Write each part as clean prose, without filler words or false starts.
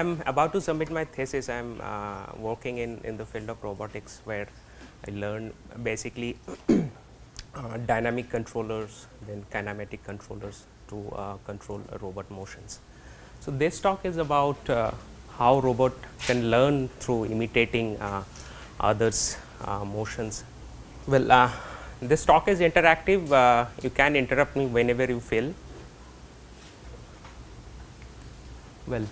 am about to submit my thesis. I am working in the field of robotics, where I learned basically dynamic controllers, then kinematic controllers to control robot motions. So, this talk is about how robot can learn through imitating others motions. Well, this talk is interactive. You can interrupt me whenever you feel. Well,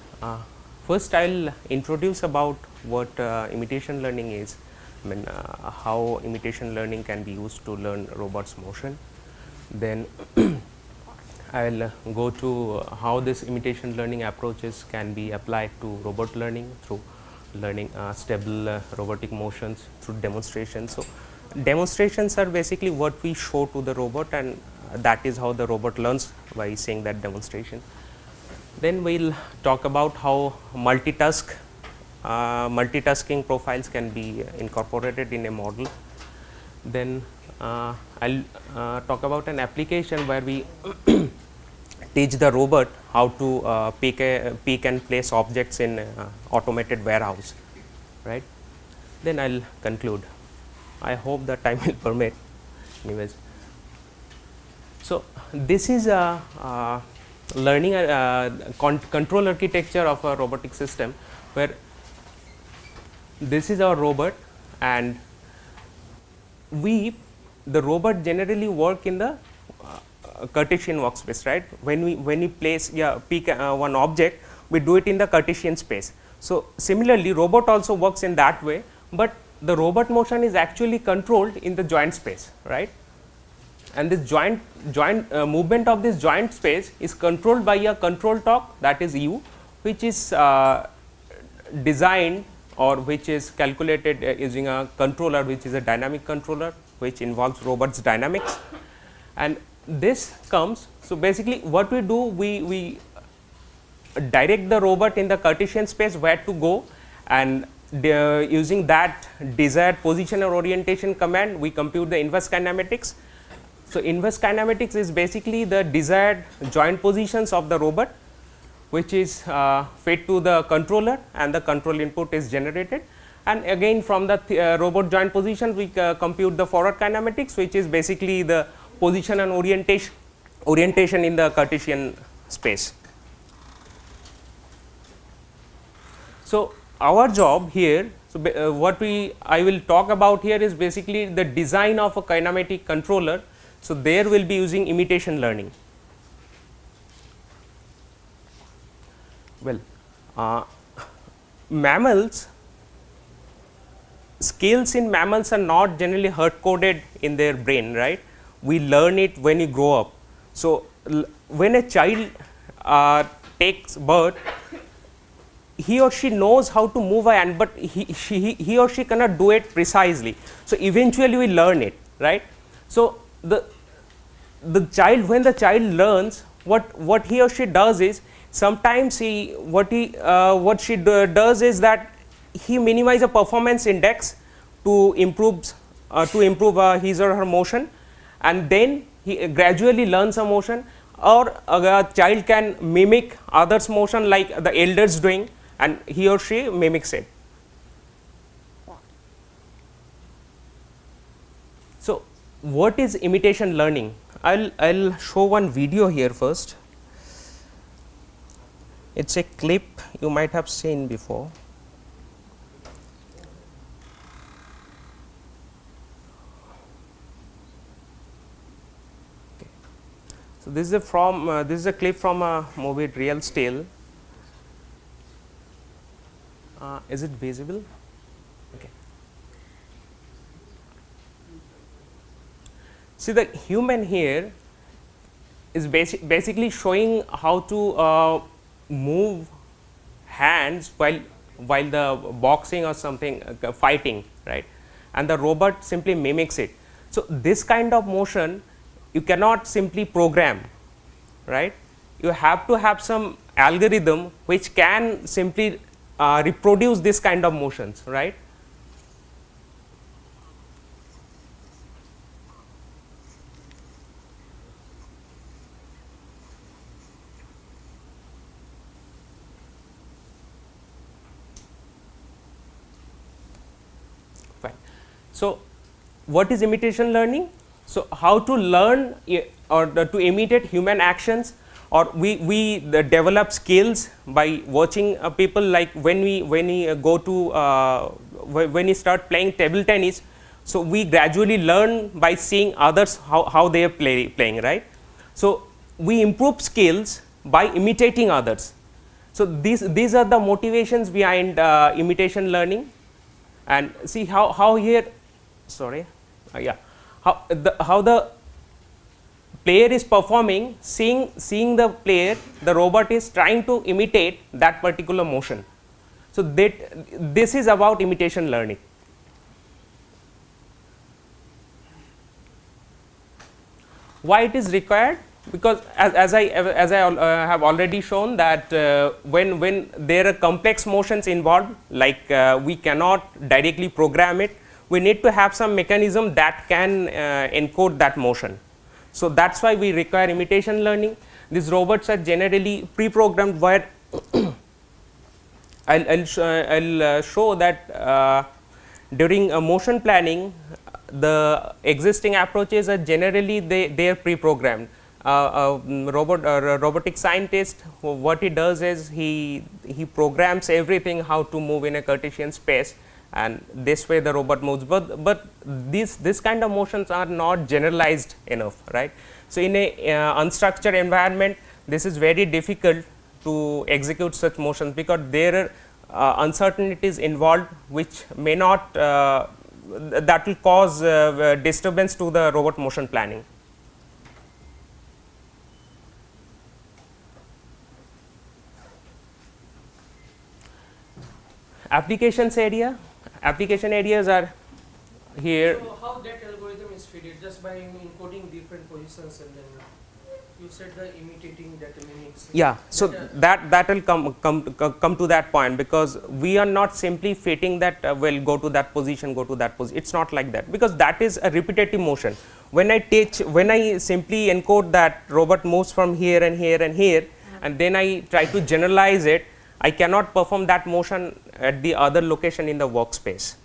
first I will introduce about what imitation learning is. I mean, how imitation learning can be used to learn robots motion. Then I will go to how this imitation learning approaches can be applied to robot learning through learning stable robotic motions through demonstrations. So, demonstrations are basically what we show to the robot, and that is how the robot learns by seeing that demonstration. Then we will talk about how multitasking profiles can be incorporated in a model. Then I will talk about an application where we teach the robot how to pick and place objects in automated warehouse, right. Then I will conclude. I hope the time will permit. Anyways, so this is a learning control architecture of a robotic system, where this is our robot, and the robot generally work in the Cartesian workspace, right. When we place pick one object, we do it in the Cartesian space. So, similarly robot also works in that way, but the robot motion is actually controlled in the joint space, right. And this joint movement of this joint space is controlled by a control torque, that is u, which is designed or which is calculated using a controller, which is a dynamic controller, which involves robot's dynamics. And this comes, so basically what we do, we direct the robot in the Cartesian space where to go, and using that desired position or orientation command, we compute the inverse kinematics. So, inverse kinematics is basically the desired joint positions of the robot, which is fed to the controller, and the control input is generated, and again from the robot joint position we compute the forward kinematics, which is basically the position and orientation in the Cartesian space. So, our job here, so what I will talk about here is basically the design of a kinematic controller. So, there will be using imitation learning. Well, mammals, skills in mammals are not generally hard coded in their brain, right. We learn it when you grow up. So, when a child takes birth, he or she knows how to move a hand, but he or she cannot do it precisely. So, eventually we learn it, right. So, the child, when the child learns, what he or she does is, sometimes what she does is that he minimize a performance index to improve his or her motion, and then he gradually learns a motion, or a child can mimic others motion like the elders doing, and he or she mimics it. So, what is imitation learning? I'll show one video here first. It's a clip you might have seen before. Okay. So, this is a clip from a movie Real Steel. Is it visible? Okay. See, the human here is basically showing how to move hands while the boxing or something fighting, right, and the robot simply mimics it. So, this kind of motion you cannot simply program, right. You have to have some algorithm which can simply reproduce this kind of motions, right. Fine. So, what is imitation learning? So, how to learn or to imitate human actions, or we develop skills by watching people, like when we go to when we start playing table tennis. So, we gradually learn by seeing others how they are playing, right. So, we improve skills by imitating others. So, these are the motivations behind imitation learning. And see how here, sorry, yeah, how the player is performing, seeing the player, the robot is trying to imitate that particular motion. So, this is about imitation learning. Why it is required? Because as I have already shown that when there are complex motions involved, like we cannot directly program it, we need to have some mechanism that can encode that motion. So, that is why we require imitation learning. These robots are generally pre-programmed, where I will show that during motion planning, the existing approaches are generally they are pre-programmed. Robotic scientist, what he does is he programs everything how to move in a Cartesian space, and this way the robot moves, but this kind of motions are not generalized enough, right. So, in a unstructured environment, this is very difficult to execute such motions, because there are uncertainties involved which may not that will cause disturbance to the robot motion planning. Application areas are here. So, how that algorithm is fitted? Just by encoding different positions, and then you said the imitating that mimics. Yeah, so that will come to that point, because we are not simply fitting that well, go to that position, it's not like that, because that is a repetitive motion. When I simply encode that robot moves from here and here and here, and then I try to generalize it, I cannot perform that motion at the other location in the workspace,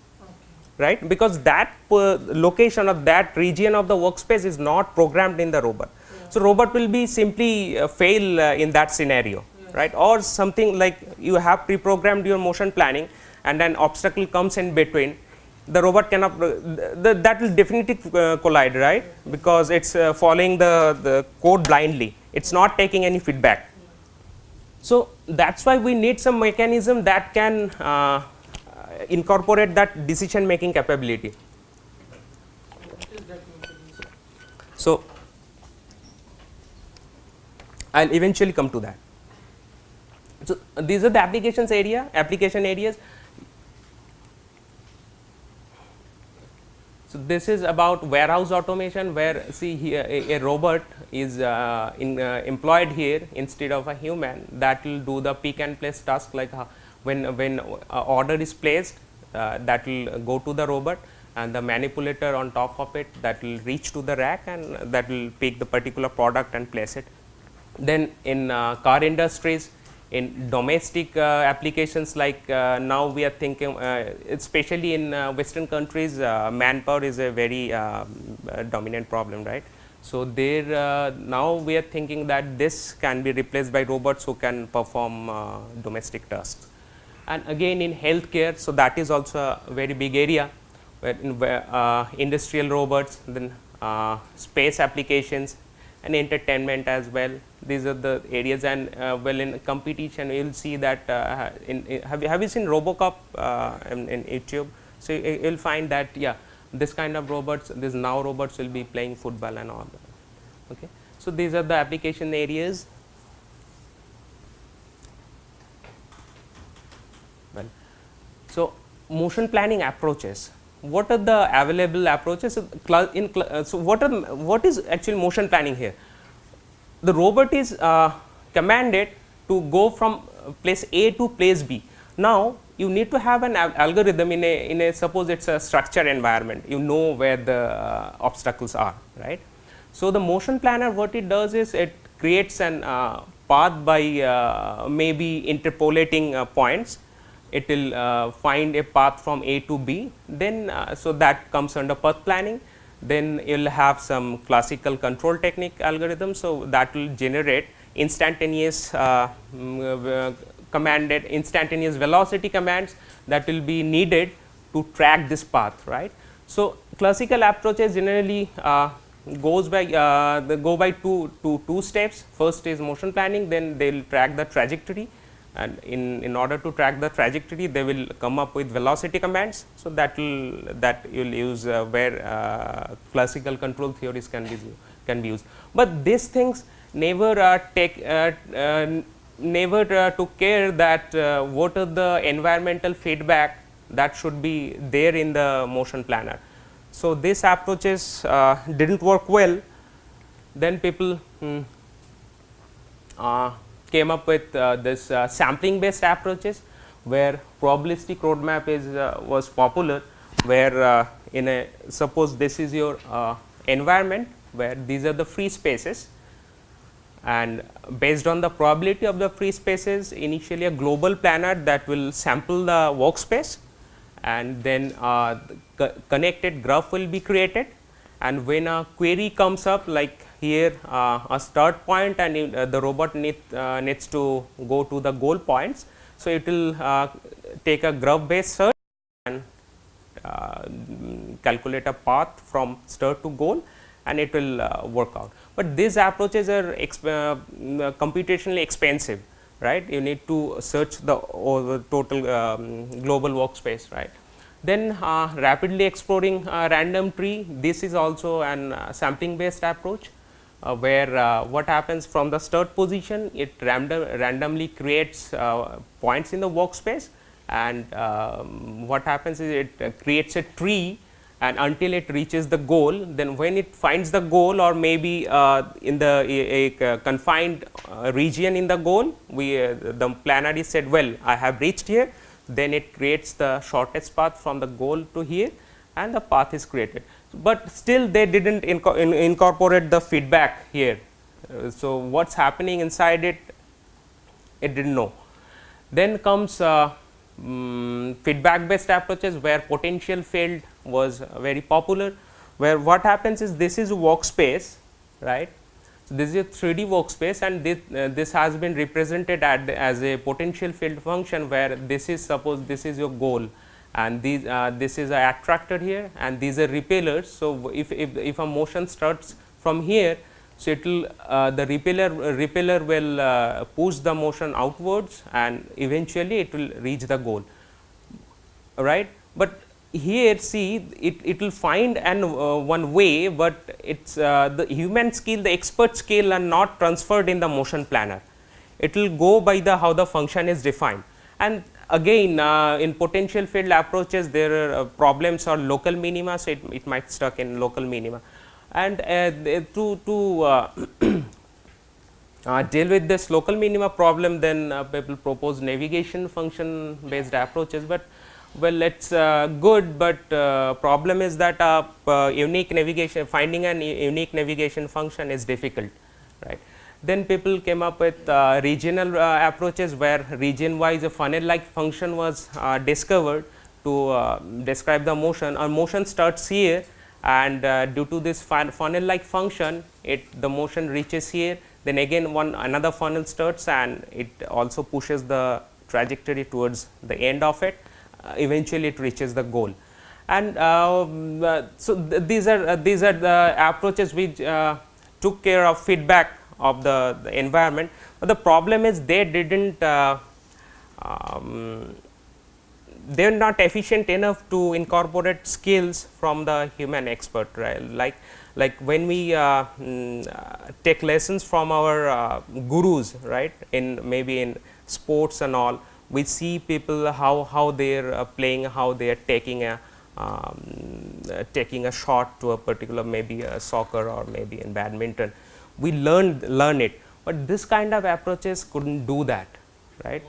right, because that location of that region of the workspace is not programmed in the robot. So, robot will be simply fail in that scenario, right, or something like you have pre-programmed your motion planning and an obstacle comes in between, the robot cannot, that will definitely collide, right, because it is following the code blindly, it is not taking any feedback. So, that is why we need some mechanism that can incorporate that decision making capability. So, I will eventually come to that. So, these are the application areas. So, this is about warehouse automation, where see here a robot is employed here instead of a human, that will do the pick and place task, like when order is placed, that will go to the robot, and the manipulator on top of it, that will reach to the rack and that will pick the particular product and place it. Then in car industries, in domestic applications, like now we are thinking, especially in western countries, manpower is a very dominant problem, right. So, there now we are thinking that this can be replaced by robots who can perform domestic tasks. And again in healthcare, so that is also a very big area, where in industrial robots, then space applications and entertainment as well. These are the areas, and well, in competition you will see that have you seen Robocop in YouTube? So, you will find that this kind of robots, these now robots will be playing football and all that. Okay. So, these are the application areas. Well, so motion planning approaches. What are the available approaches? So, what is actually motion planning here? The robot is commanded to go from place A to place B. Now, you need to have an algorithm in a suppose it is a structured environment, you know where the obstacles are, right. So, the motion planner, what it does is it creates an path by maybe interpolating points, it will find a path from A to B, then so that comes under path planning. Then you will have some classical control technique algorithm, so that will generate instantaneous commanded instantaneous velocity commands that will be needed to track this path, right. So, classical approaches generally goes by they go by two steps. First is motion planning, then they will track the trajectory, and in order to track the trajectory they will come up with velocity commands. So, that you will use where classical control theories can be used, but these things never never took care that what are the environmental feedback that should be there in the motion planner. So, these approaches did not work well. Then people came up with this sampling based approaches, where probabilistic roadmap was popular, where in a suppose this is your environment where these are the free spaces, and based on the probability of the free spaces, initially a global planner that will sample the workspace, and then connected graph will be created, and when a query comes up like here a start point and the robot needs to go to the goal points. So, it will take a graph based search and calculate a path from start to goal, and it will work out. But these approaches are computationally expensive, right. You need to search the total global workspace, right. Then rapidly exploring random tree, this is also an sampling based approach, where what happens from the start position, it randomly creates points in the workspace, and what happens is it creates a tree, and until it reaches the goal. Then when it finds the goal, or maybe in the confined region in the goal, the planner is said, well, I have reached here, then it creates the shortest path from the goal to here, and the path is created. But still they did not incorporate the feedback here. So, what is happening inside it, it did not know. Then comes feedback based approaches, where potential field was very popular, where what happens is this is a workspace, right. So, this is a 3D workspace, and this has been represented as a potential field function, where this is, suppose this is your goal, and this is a attractor here, and these are repellers. So, if a motion starts from here, so it will the repeller will push the motion outwards, and eventually it will reach the goal, right. But here see it will find one way, but it's the human skill, the expert skill are not transferred in the motion planner. It will go by the how the function is defined, and again in potential field approaches there are problems or local minima. So, it might stuck in local minima, and to deal with this local minima problem, then people propose navigation function based approaches, but well, it's good, but problem is that unique navigation, finding an unique navigation function is difficult, right. Then people came up with regional approaches, where region wise a funnel like function was discovered to describe the motion. Our motion starts here, and due to this funnel like function, the motion reaches here, then again another funnel starts, and it also pushes the trajectory towards the end of it. Eventually it reaches the goal, and so these are the approaches which took care of feedback of the environment. But the problem is they didn't they are not efficient enough to incorporate skills from the human expert, right. Like when we take lessons from our gurus, right, in maybe in sports and all, we see people how they are playing, how they are taking a shot to a particular, maybe a soccer or maybe in badminton. We learn it, but this kind of approaches couldn't do that, right.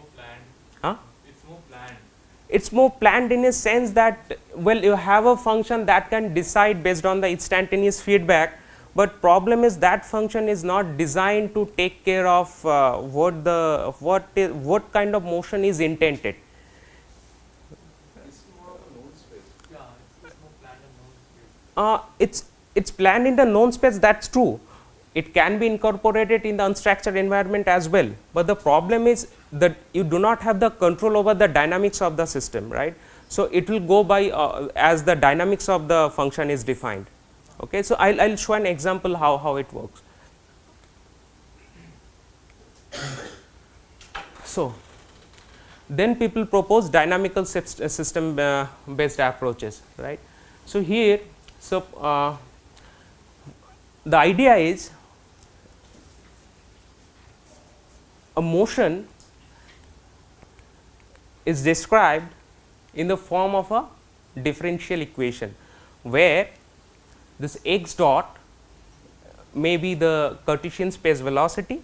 It's more planned in a sense that, well, you have a function that can decide based on the instantaneous feedback, but problem is that function is not designed to take care of what kind of motion is intended. it's planned in the known space, that's true. It can be incorporated in the unstructured environment as well, but the problem is that you do not have the control over the dynamics of the system, right. So, it will go by as the dynamics of the function is defined. Okay. So, I will show an example how it works. So, then people propose dynamical system based approaches, right. So, here the idea is a motion is described in the form of a differential equation, where this x dot may be the Cartesian space velocity,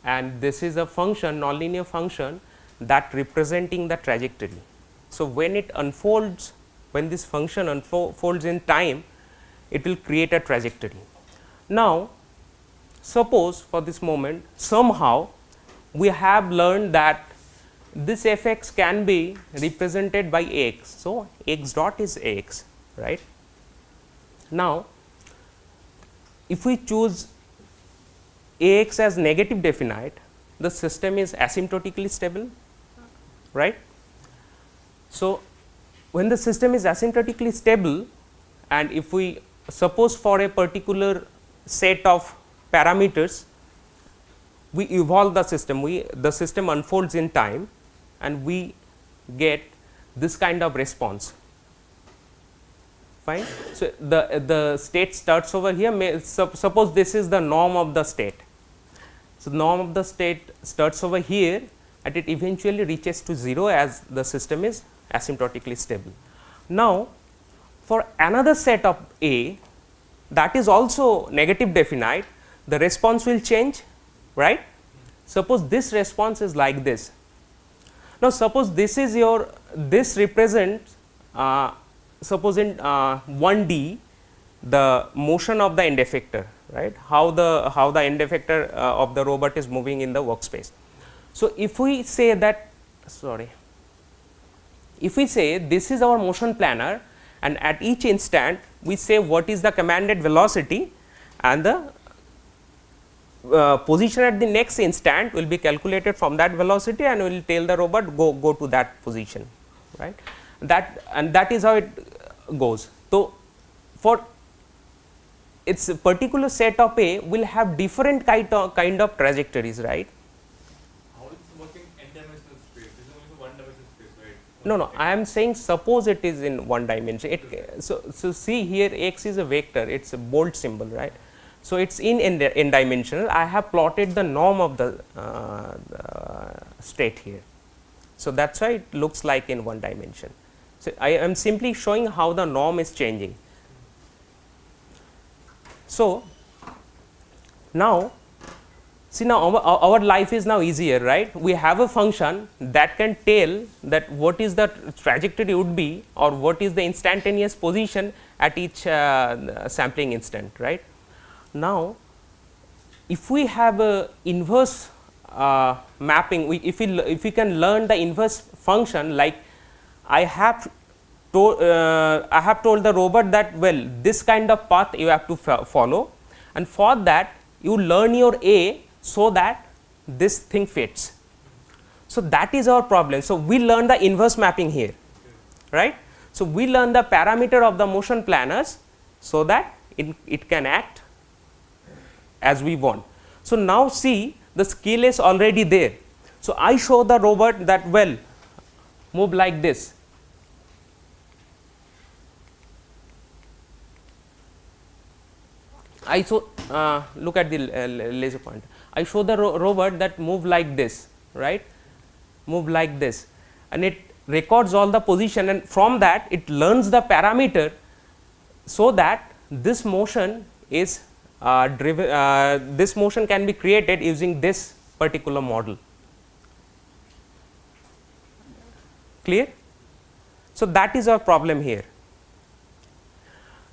and this is a function, nonlinear function, that representing the trajectory. So, when it unfolds, when this function unfolds in time, it will create a trajectory. Now, suppose for this moment somehow we have learned that this f x can be represented by x. So, x dot is x, right. Now, if we choose a x as negative definite, the system is asymptotically stable, right. So, when the system is asymptotically stable, and if we suppose for a particular set of parameters we evolve the system, the system unfolds in time and we get this kind of response, fine. So, the state starts over here, suppose this is the norm of the state. So, norm of the state starts over here and it eventually reaches to 0 as the system is asymptotically stable. Now, for another set of A that is also negative definite, the response will change, right. Suppose this response is like this. Now, suppose this is your, this represents suppose in 1D the motion of the end effector, right, how the end effector of the robot is moving in the workspace. So, if we say that, if we say this is our motion planner and at each instant we say what is the commanded velocity and the position at the next instant will be calculated from that velocity and we will tell the robot go to that position, right. That is how it goes. So, for its particular set of A will have different kind of trajectories, right. How is it working n-dimensional space? This is only for one-dimensional space, right? No, I am saying suppose it is in one dimension. So see here x is a vector, it is a bold symbol, right. So, it is in n dimensional. I have plotted the norm of the state here. So, that is why it looks like in one dimension. So, I am simply showing how the norm is changing. So, now see, now our life is now easier, right. We have a function that can tell that what is the trajectory would be or what is the instantaneous position at each sampling instant, right. Now, if we have a inverse mapping, if we can learn the inverse function, like I have told the robot that, well, this kind of path you have to follow, and for that you learn your A so that this thing fits. So, that is our problem. So, we learn the inverse mapping here, right. So, we learn the parameter of the motion planners so that it can act as we want. So, now see, the skill is already there. So, I show the robot that, well, move like this. I show look at the laser pointer. I show the robot that move like this, right, move like this, and it records all the position, and from that it learns the parameter so that this motion is this motion can be created using this particular model. Clear? So, that is our problem here.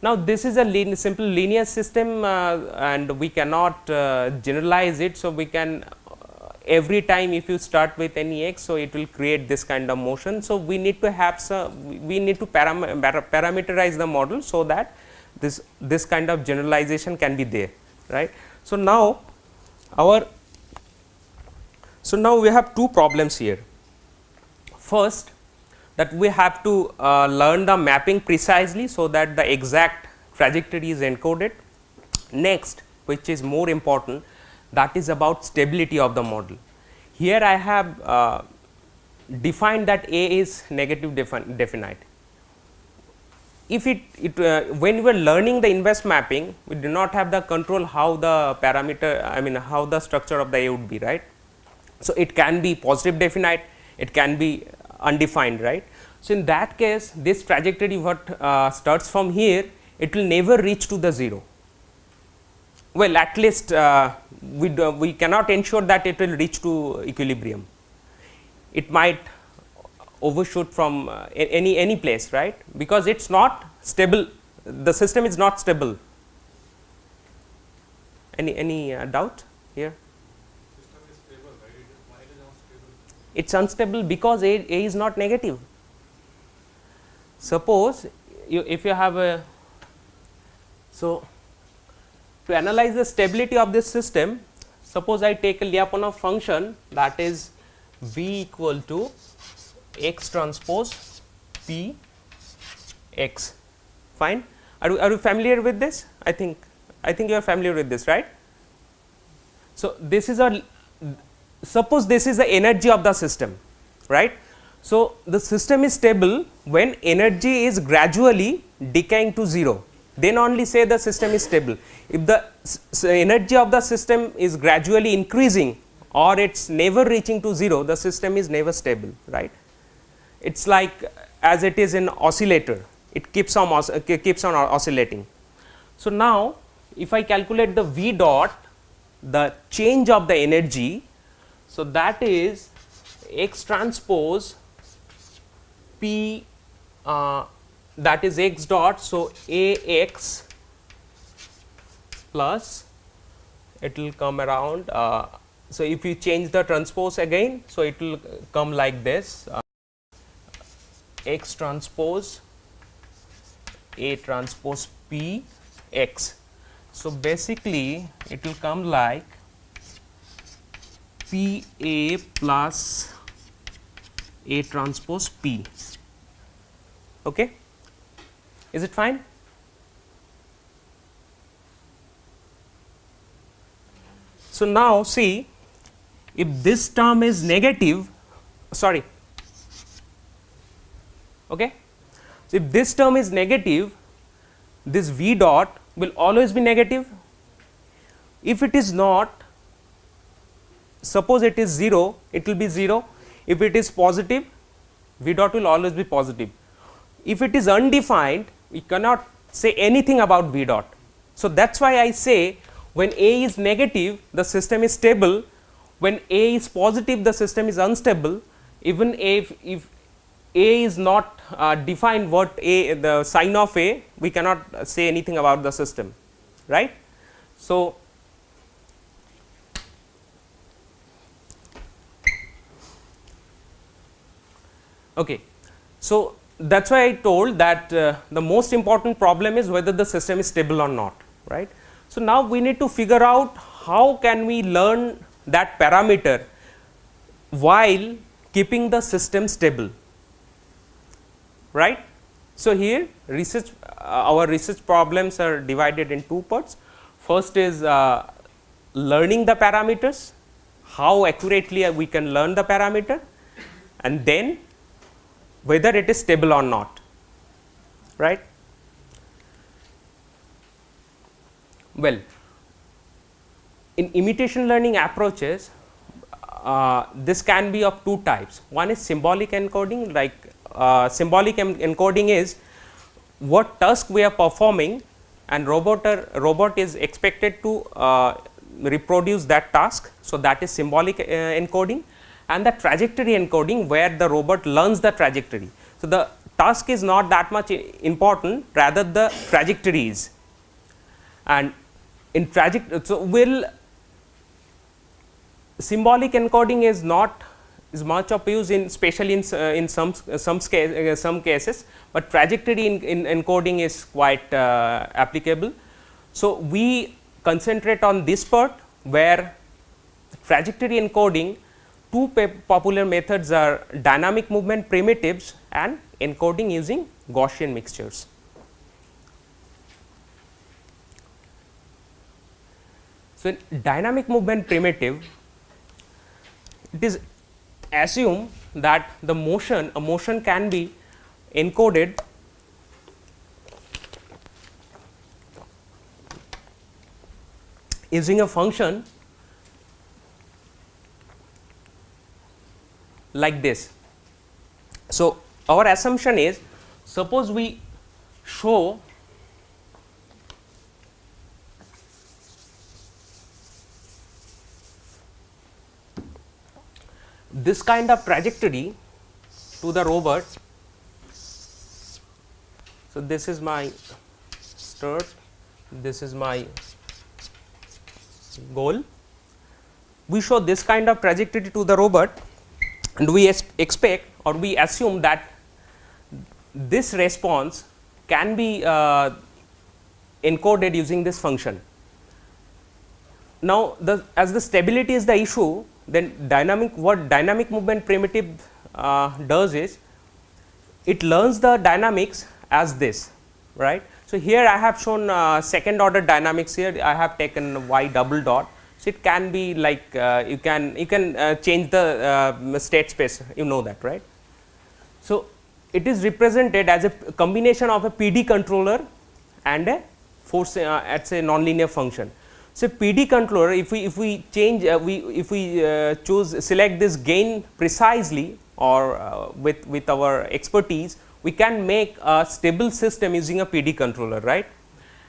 Now, this is a simple linear system and we cannot generalize it. So, we can every time if you start with any x, so it will create this kind of motion. So, we need to have we need to parameterize the model so that this kind of generalization can be there, right. So now we have two problems here. First, that we have to learn the mapping precisely, so that the exact trajectory is encoded. Next, which is more important, that is about stability of the model. Here I have defined that A is negative definite. If when we are learning the inverse mapping, we do not have the control how the parameter, I mean how the structure of the A would be, right. So it can be positive definite, it can be undefined, right. So in that case, this trajectory what starts from here, it will never reach to the 0. Well, at least we cannot ensure that it will reach to equilibrium. It might overshoot from any place, right, because it is not stable, the system is not stable. Any doubt here? System is stable, right? Why it is unstable? It is unstable because A is not negative. Suppose if you have a, so to analyze the stability of this system, suppose I take a Lyapunov function, that is V equal to x transpose P x, fine. Are you familiar with this? I think you are familiar with this, right. So this is a, suppose this is the energy of the system, right. So the system is stable when energy is gradually decaying to 0, then only say the system is stable. If the energy of the system is gradually increasing or it is never reaching to 0, the system is never stable, right. It is like as it is in oscillator, it keeps on oscillating. So now if I calculate the V dot, the change of the energy, so that is x transpose P, that is x dot, so A x plus, it will come around, so if you change the transpose again, so it will come like this, x transpose A transpose P x. So basically it will come like P A plus A transpose P, okay. Is it fine? So now see, if this term is negative, sorry, okay. So if this term is negative, this V dot will always be negative. If it is not, suppose it is 0, it will be 0. If it is positive, V dot will always be positive. If it is undefined, we cannot say anything about V dot. So that is why I say when A is negative, the system is stable. When A is positive, the system is unstable. Even if A is not defined, what A, the sign of A, we cannot say anything about the system, right. So okay, so that is why I told that the most important problem is whether the system is stable or not, right. So now we need to figure out how can we learn that parameter while keeping the system stable, right. So here research, our research problems are divided in two parts. First is learning the parameters, how accurately we can learn the parameter, and then whether it is stable or not, right. Well, in imitation learning approaches, this can be of two types. One is symbolic encoding, like symbolic encoding is what task we are performing and robot is expected to reproduce that task. So that is symbolic encoding, and the trajectory encoding where the robot learns the trajectory. So the task is not that much important, rather the trajectory is. And in symbolic encoding is not is much of use in especially in some cases, but trajectory in encoding is quite applicable. So, we concentrate on this part where trajectory encoding, two popular methods are dynamic movement primitives and encoding using Gaussian mixtures. So, in dynamic movement primitive, it is assumed that a motion can be encoded using a function like this. So, our assumption is, suppose we show this kind of trajectory to the robot. So, this is my start, this is my goal. We show this kind of trajectory to the robot, and we expect or we assume that this response can be encoded using this function. Now, as the stability is the issue, then what dynamic movement primitive does is, it learns the dynamics as this, right. So, here I have shown second order dynamics here, I have taken y double dot. So, it can be like you can change the state space, you know that, right. So, it is represented as a combination of a PD controller and a force at a nonlinear function. So, PD controller, if we change if we select this gain precisely or with our expertise, we can make a stable system using a PD controller, right.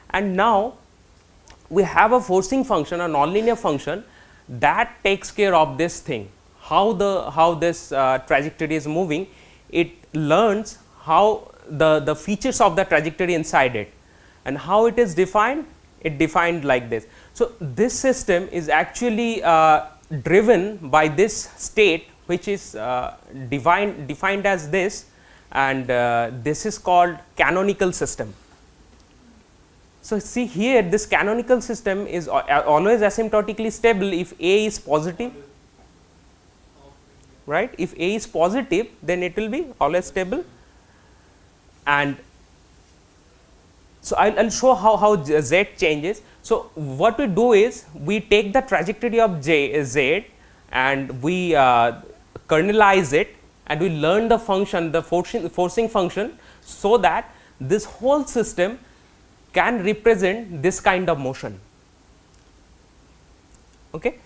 And now, we have a forcing function, a nonlinear function that takes care of this thing, how this trajectory is moving. It learns how the features of the trajectory inside it, and how it is defined. It defined like this. So, this system is actually driven by this state, which is defined as this, and this is called canonical system. So, see here, this canonical system is always asymptotically stable if A is positive, right. If A is positive, then it will be always stable. And so, I will show how Z changes. So, what we do is, we take the trajectory of Z and we kernelize it, and we learn the function, the forcing function, so that this whole system can represent this kind of motion. Okay.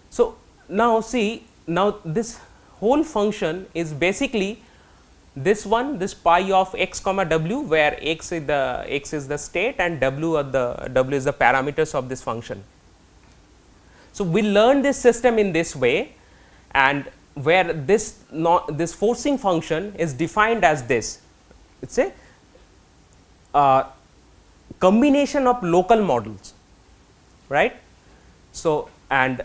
So, now see, now this whole function is basically this one, this pi of x comma w, where x is the state and w is the parameters of this function. So, we learn this system in this way, and where this forcing function is defined as this, it is a combination of local models, right. So, and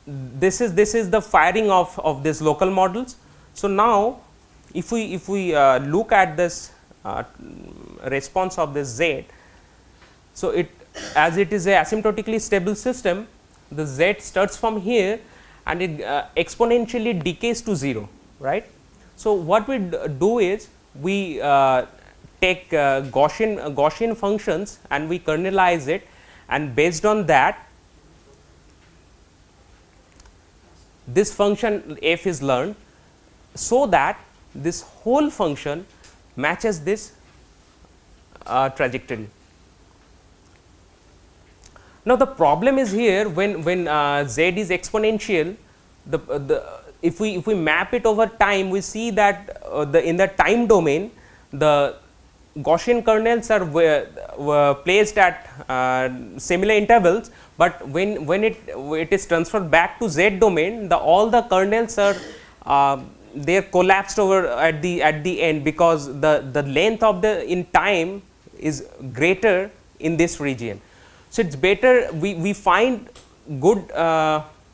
this is the firing of these local models. So, now, if we look at this response of this Z, so as it is a asymptotically stable system, the Z starts from here and it exponentially decays to 0, right. So, what we do is, we take Gaussian functions and we kernelize it, and based on that, this function f is learned, so that this whole function matches this trajectory. Now, the problem is here, when Z is exponential, if we map it over time, we see that in the time domain, the Gaussian kernels were placed at similar intervals, but when it is transferred back to Z domain, all the kernels are they are collapsed over at the end, because the length of in time is greater in this region. So, it is better we find good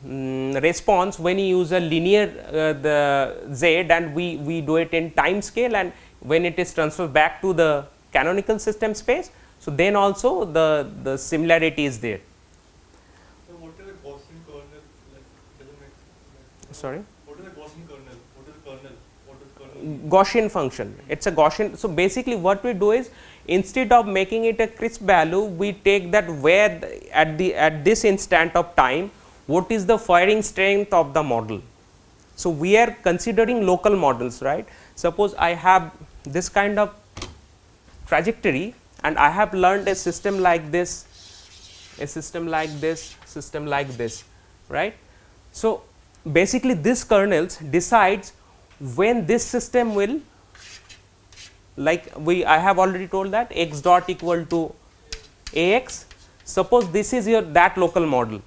response when you use a linear the z, and we do it in time scale, and when it is transferred back to the canonical system space, so then also the similarity is there. So what is the Gaussian kernel? Like, doesn't make sense. Sorry, What is the Gaussian kernel? What is the kernel? What is kernel? Gaussian function, it's a Gaussian. So basically what we do is, instead of making it a crisp value, we take that where at this instant of time, what is the firing strength of the model. So we are considering local models, right? Suppose I have this kind of trajectory, and I have learned a system like this, a system like this, system like this, right? So basically this kernels decides when this system will, like I have already told that x dot equal to ax. Suppose this is your that local model.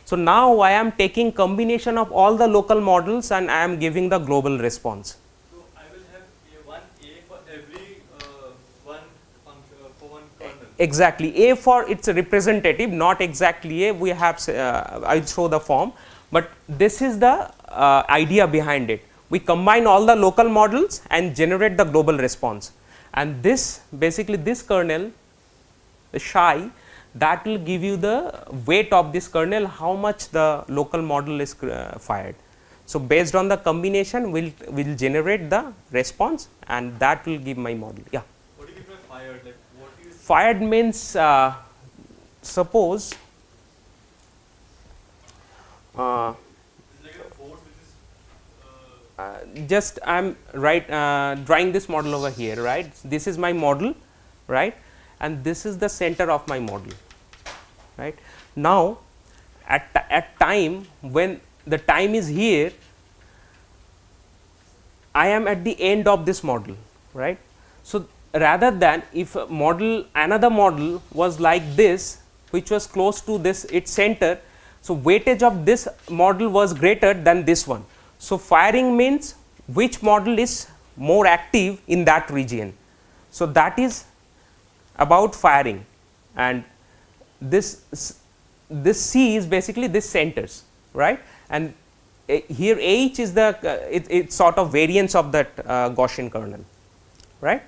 So now I am taking combination of all the local models and I am giving the global response. So I will have one A for every one function for one kernel. Exactly, A for its representative, not exactly A. We have I will show the form, but this is the idea behind it. We combine all the local models and generate the global response, and this basically this kernel, the psi, that will give you the weight of this kernel, how much the local model is fired. So based on the combination, will generate the response, and that will give my model. Yeah. What do you mean by fired? Like what is Fired means suppose it's like a force which is just I am drawing this model over here, right? This is my model, right, and this is the center of my model, right. Now at time, when the time is here, I am at the end of this model, right. So rather than if a model, another model was like this, which was close to this its center, so weightage of this model was greater than this one. So firing means which model is more active in that region. So that is about firing, and this C is basically this centers, right, and here H is the it's sort of variance of that Gaussian kernel, right.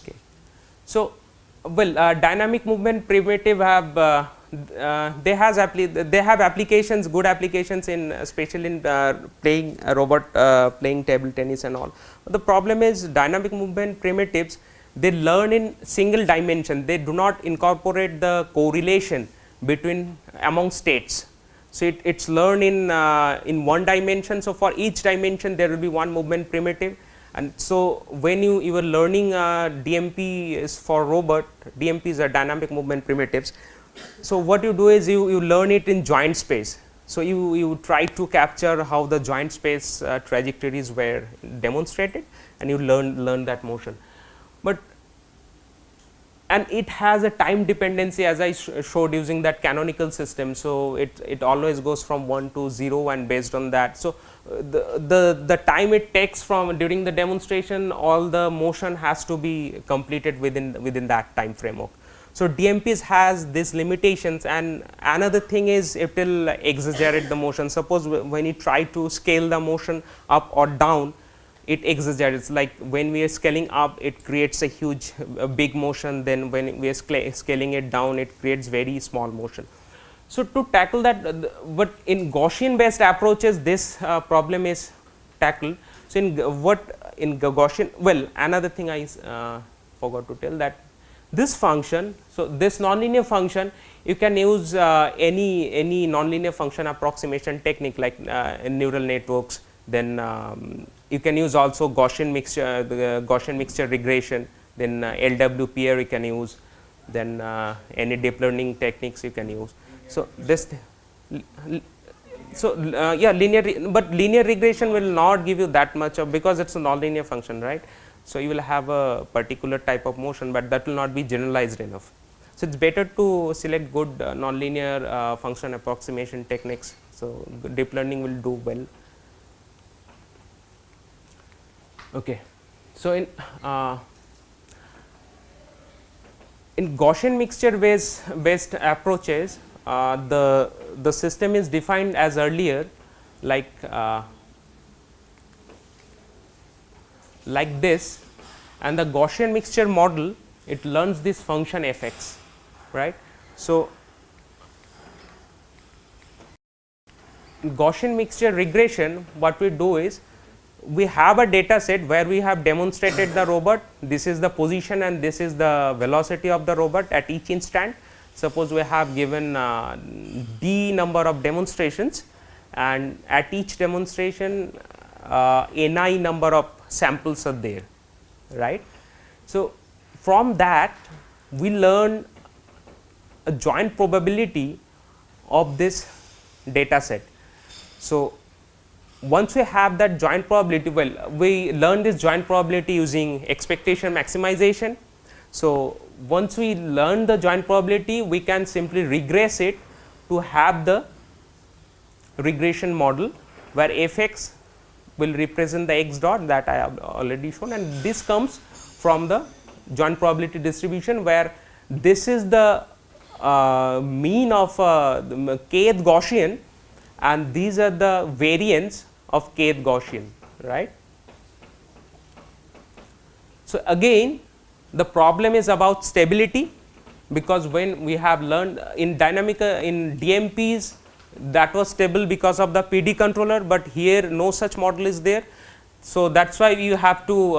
Okay. So well, dynamic movement primitive have they have applications, good applications in especially in playing robot playing table tennis and all. But the problem is dynamic movement primitives, they learn in single dimension, they do not incorporate the correlation between among states. So it's learned in one dimension. So for each dimension there will be one movement primitive, and so when you were learning DMP is for robot, DMPs are dynamic movement primitives. So what you do is you learn it in joint space. So you try to capture how the joint space trajectories were demonstrated, and you learn that motion. But and it has a time dependency, as I showed using that canonical system. So it always goes from 1 to 0, and based on that, so the time it takes from during the demonstration, all the motion has to be completed within that time framework. So DMPs has these limitations, and another thing is it will exaggerate the motion. Suppose when you try to scale the motion up or down, it exaggerates. Like when we are scaling up, it creates a huge big motion, then when we are scaling it down, it creates very small motion. So to tackle that, but in Gaussian based approaches, this problem is tackled. So in Gaussian, well, another thing I forgot to tell, that this function, so this nonlinear function, you can use any nonlinear function approximation technique, like in neural networks. Then you can use also Gaussian mixture, the Gaussian mixture regression. Then LWPR you can use. Then any deep learning techniques you can use. So this, yeah, but linear regression will not give you that much of, because it's a nonlinear function, right? So you will have a particular type of motion, but that will not be generalized enough. So it's better to select good nonlinear function approximation techniques. So deep learning will do well. Okay. So in in Gaussian mixture based approaches, the system is defined as earlier like this, and the Gaussian mixture model, it learns this function fx, right. So, Gaussian mixture regression, what we do is, we have a data set where we have demonstrated the robot, this is the position and this is the velocity of the robot at each instant. Suppose we have given d number of demonstrations, and at each demonstration ni number of samples are there, right. So, from that we learn a joint probability of this data set. So, once we have that joint probability, well, we learn this joint probability using expectation maximization. So, once we learn the joint probability, we can simply regress it to have the regression model where fx will represent the x dot that I have already shown, and this comes from the joint probability distribution, where this is the mean of the kth Gaussian, and these are the variance of kth Gaussian, right. So, again the problem is about stability, because when we have learned in dynamic in DMPs, that was stable because of the PD controller, but here no such model is there. So, that is why you have to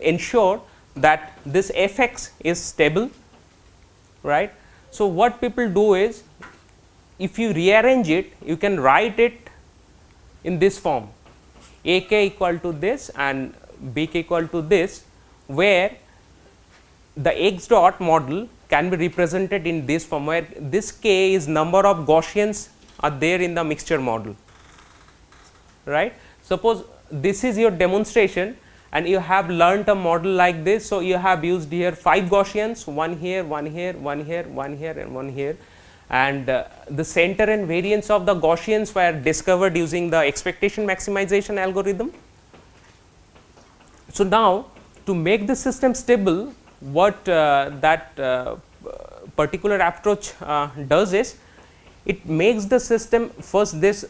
ensure that this fx is stable, right. So, what people do is, if you rearrange it, you can write it in this form, ak equal to this and bk equal to this, where the x dot model can be represented in this form, where this k is number of Gaussians are there in the mixture model, right. Suppose this is your demonstration and you have learnt a model like this. So, you have used here 5 Gaussians, one here, one here, one here, one here and one here, and the center and variance of the Gaussians were discovered using the expectation maximization algorithm. So, now to make the system stable, what that particular approach does is, it makes the system first this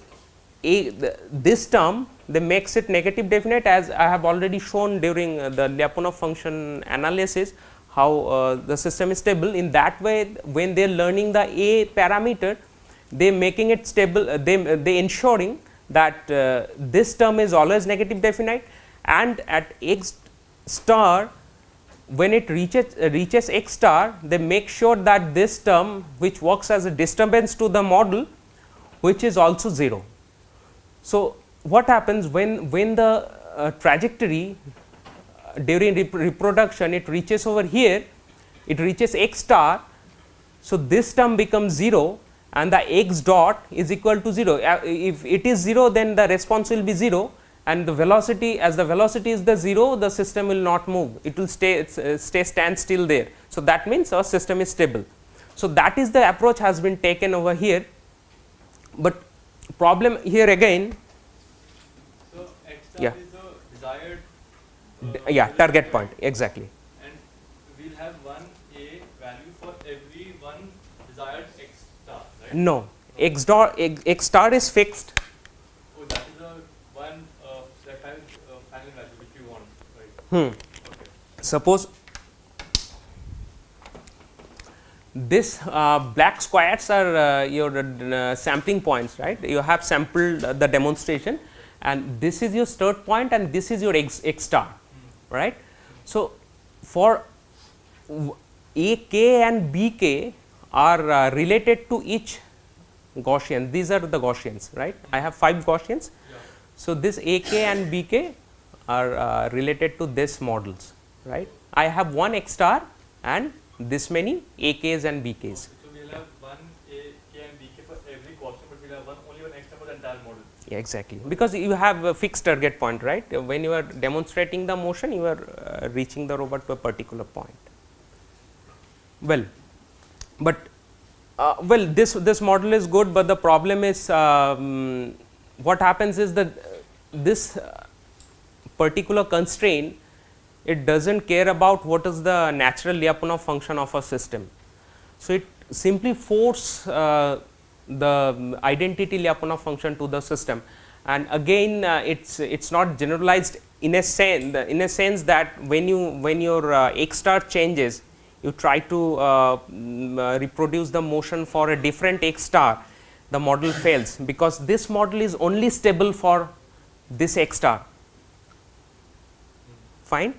term, they makes it negative definite, as I have already shown during the Lyapunov function analysis, how the system is stable. In that way, when they are learning the a parameter, they making it stable, they ensuring that this term is always negative definite, and at x star, when it reaches x star, they make sure that this term, which works as a disturbance to the model, which is also 0. So, what happens when the trajectory during reproduction, it reaches over here, it reaches x star. So, this term becomes 0 and the x dot is equal to 0. If it is 0, then the response will be 0, and the velocity, as the velocity is the 0, the system will not move, it will stand still there. So, that means our system is stable. So, that is the approach has been taken over here, but problem here again. So, x star Yeah. is the desired Target point, exactly. and we will have one a value for every one desired x star, right? No, x star is fixed. Oh, that is the one that final value which you want, right? Okay. Suppose this black squares are your sampling points, right. You have sampled the demonstration, and this is your start point and this is your x star, right. So, for a k and b k are related to each Gaussian, these are the Gaussians, right. I have 5 Gaussians. Yeah. So, this a k and b k are related to this models, right. I have one x star and this many a k's and b k's. So, we will have one a k and b k for every Gaussian, but we will have only one x star for the entire model. Yeah, exactly, because you have a fixed target point, right. When you are demonstrating the motion, you are reaching the robot to a particular point. Well, but well, this model is good, but the problem is what happens is that this particular constraint it doesn't care about what is the natural Lyapunov function of a system. So, it simply force the identity Lyapunov function to the system, and again it's not generalized in a sense that when your x star changes, you try to reproduce the motion for a different x star, the model fails, because this model is only stable for this x star. Fine.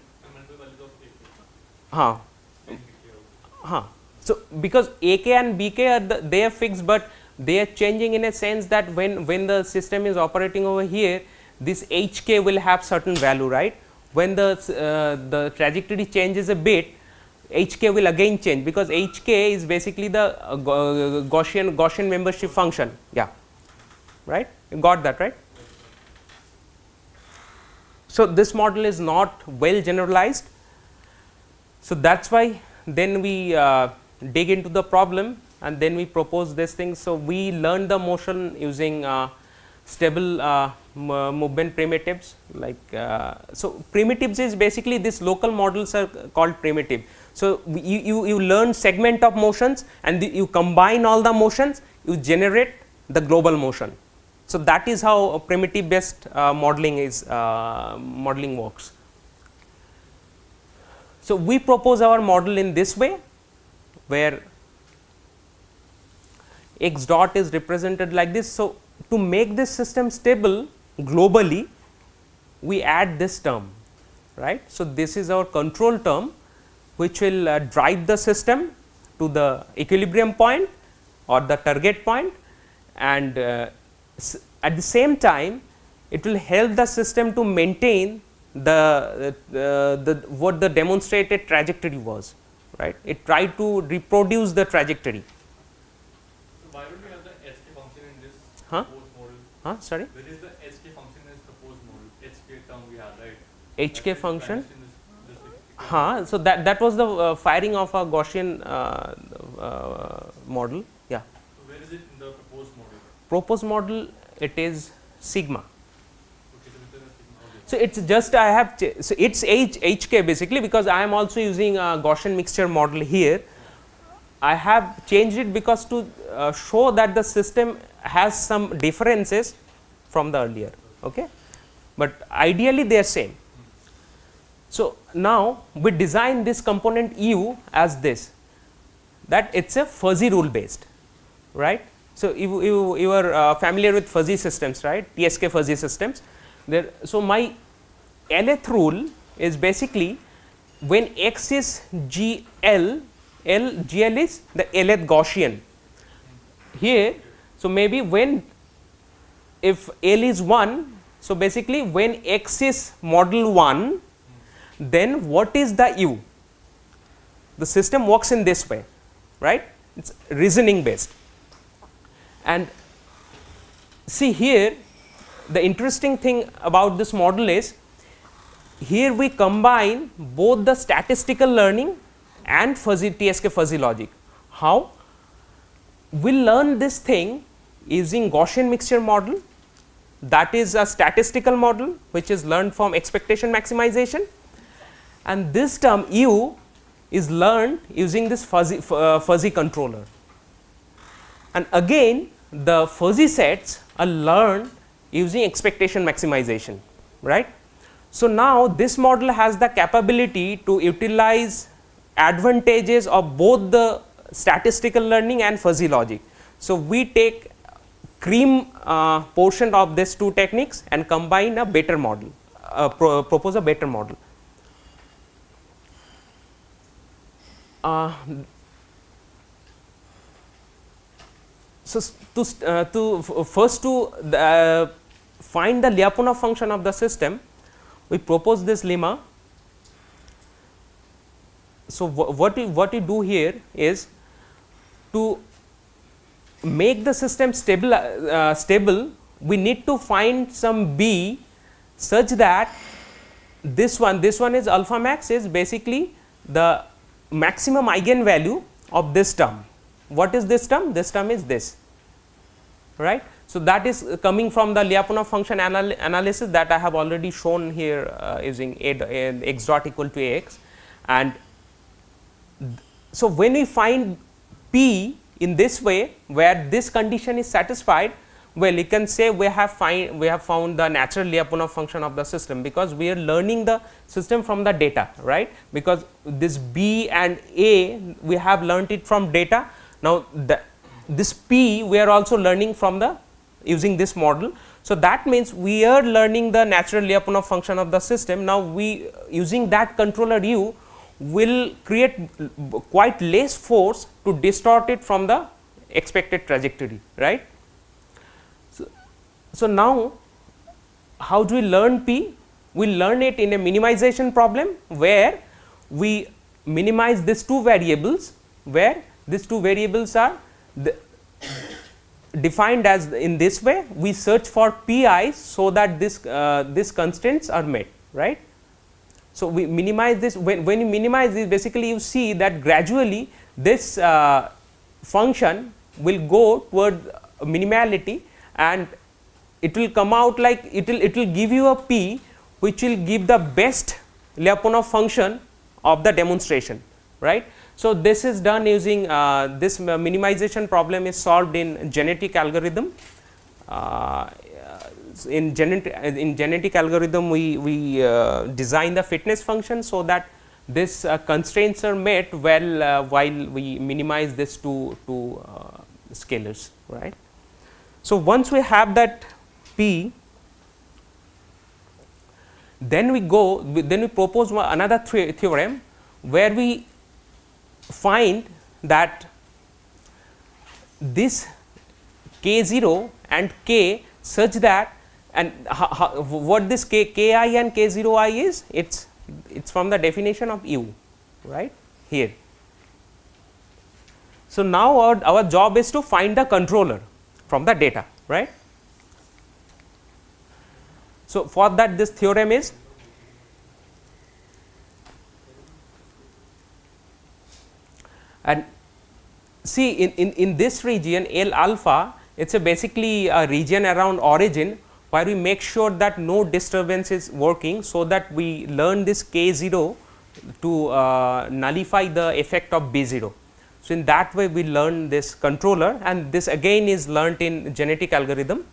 So, because AK and BK are they are fixed, but they are changing in a sense that when the system is operating over here, this HK will have certain value, right. When the trajectory changes a bit, HK will again change, because HK is basically the Gaussian membership function. Yeah, right. You got that, right. So, this model is not well generalized. So, that is why then we dig into the problem and then we propose this thing. So, we learn the motion using stable movement primitives, like so primitives is basically this local models are called primitive. So, you learn segment of motions and you combine all the motions, you generate the global motion. So, that is how primitive based modeling is modeling works. So, we propose our model in this way, where x dot is represented like this. So, to make this system stable globally, we add this term, right. So, this is our control term, which will drive the system to the equilibrium point or the target point, and at the same time it will help the system to maintain what the demonstrated trajectory was, right. It tried to reproduce the trajectory. So, why don't we have the SK function in this proposed model? Sorry? Where is the SK function in this proposed model? HK term we have, right? HK function? So, that was the firing of a Gaussian model. Yeah. So, where is it in the proposed model? Proposed model, it is sigma. Okay, so So, it is just I have so it is HK basically, because I am also using a Gaussian mixture model here. I have changed it because to show that the system has some differences from the earlier, okay, but ideally they are same. So, now we design this component U as this, that it is a fuzzy rule based, right. So, you are familiar with fuzzy systems, right, TSK fuzzy systems there. So, my Lth rule is basically when x is GL, GL is the Lth Gaussian here. So, maybe when if L is 1, so basically when x is model 1, then what is the U? The system works in this way, right, it is reasoning based. And see here, the interesting thing about this model is, here we combine both the statistical learning and fuzzy TSK fuzzy logic. How? We learn this thing using Gaussian mixture model, that is a statistical model which is learned from expectation maximization, and this term U is learned using this fuzzy controller, and again the fuzzy sets are learned using expectation maximization, right. So, now this model has the capability to utilize advantages of both the statistical learning and fuzzy logic. So, we take cream portion of these two techniques and combine a better model, propose a better model. So, to first to find the Lyapunov function of the system, we propose this lemma. So, what we do here is to make the system stable, we need to find some B such that this one is alpha max is basically the maximum eigenvalue of this term. What is this term? This term is this, right. So, that is coming from the Lyapunov function analysis that I have already shown here using x dot equal to Ax, and so when we find P in this way where this condition is satisfied, well, you can say we have found the natural Lyapunov function of the system, because we are learning the system from the data, right, because this B and A we have learnt it from data. Now, this P we are also learning from the using this model. So, that means we are learning the natural Lyapunov function of the system. Now, we using that controller U will create quite less force to distort it from the expected trajectory, right. So, now how do we learn P? We learn it in a minimization problem where we minimize these two variables, where these two variables are defined as in this way. We search for Pi so that these constraints are met, right. So, we minimize this. When you minimize this, basically you see that gradually this function will go toward minimality, and it will come out like it will give you a P which will give the best Lyapunov function of the demonstration, right. So, this is done using this minimization problem is solved in genetic algorithm. In genetic algorithm we design the fitness function so that this constraints are met well while we minimize this two scalars, right. So, once we have that P, then we propose another theorem where we find that this K0 and K such that, and what this Ki and K0i is, it's from the definition of U, right, here. So, now our job is to find the controller from the data, right. So, for that this theorem is and see in this region L alpha, it is basically a region around origin where we make sure that no disturbance is working, so that we learn this K0 to nullify the effect of B0. So, in that way we learn this controller, and this again is learnt in genetic algorithm,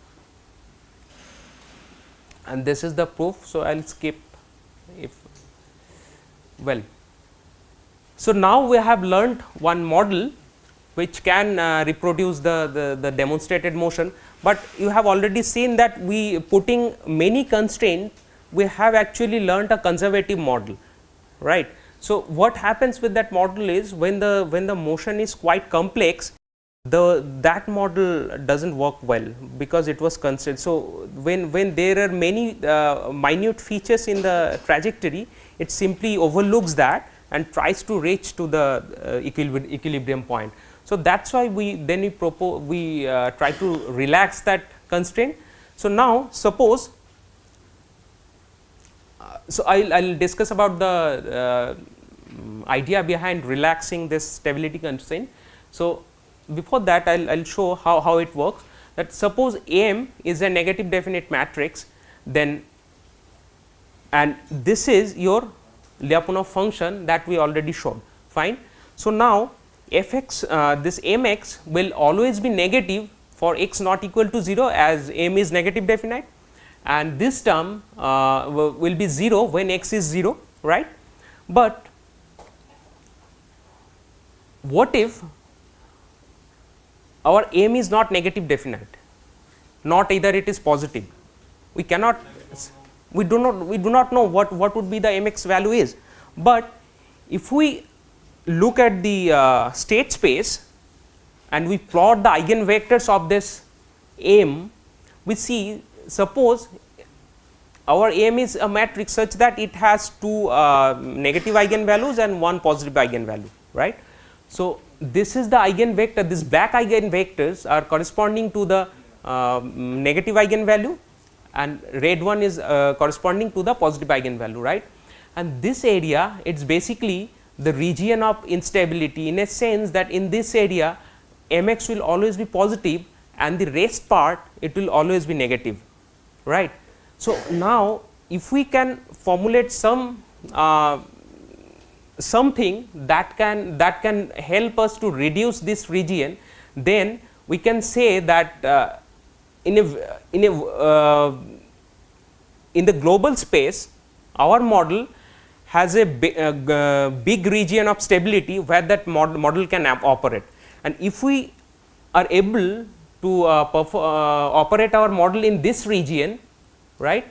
and this is the proof. So, I will skip if well. So, now we have learnt one model which can reproduce the demonstrated motion, but you have already seen that we putting many constraints, we have actually learnt a conservative model, right. So, what happens with that model is when the motion is quite complex, that model does not work well because it was constrained. So, when there are many minute features in the trajectory, it simply overlooks that and tries to reach to the equilibrium point. So, that is why we try to relax that constraint. So, now suppose I will discuss about the idea behind relaxing this stability constraint. So, before that I will show how it works, that suppose M is a negative definite matrix, then and this is your Lyapunov function that we already showed, fine. So, now Fx this Mx will always be negative for x not equal to 0 as M is negative definite, and this term will be 0 when x is 0, right. But what if our M is not negative definite, not either it is positive, we cannot, we do not know what would be the Mx value is, but if we look at the state space and we plot the eigenvectors of this M, we see suppose our M is a matrix such that it has two negative eigenvalues and one positive eigenvalue, right. So, this is the eigenvector, this back eigenvectors are corresponding to the negative eigenvalue, and red one is corresponding to the positive eigenvalue, right. And this area, it is basically the region of instability, in a sense that in this area Mx will always be positive and the rest part it will always be negative, right. So, now if we can formulate something that can help us to reduce this region, then we can say that in the global space our model has a big region of stability where that model can operate, and if we are able to operate our model in this region, right,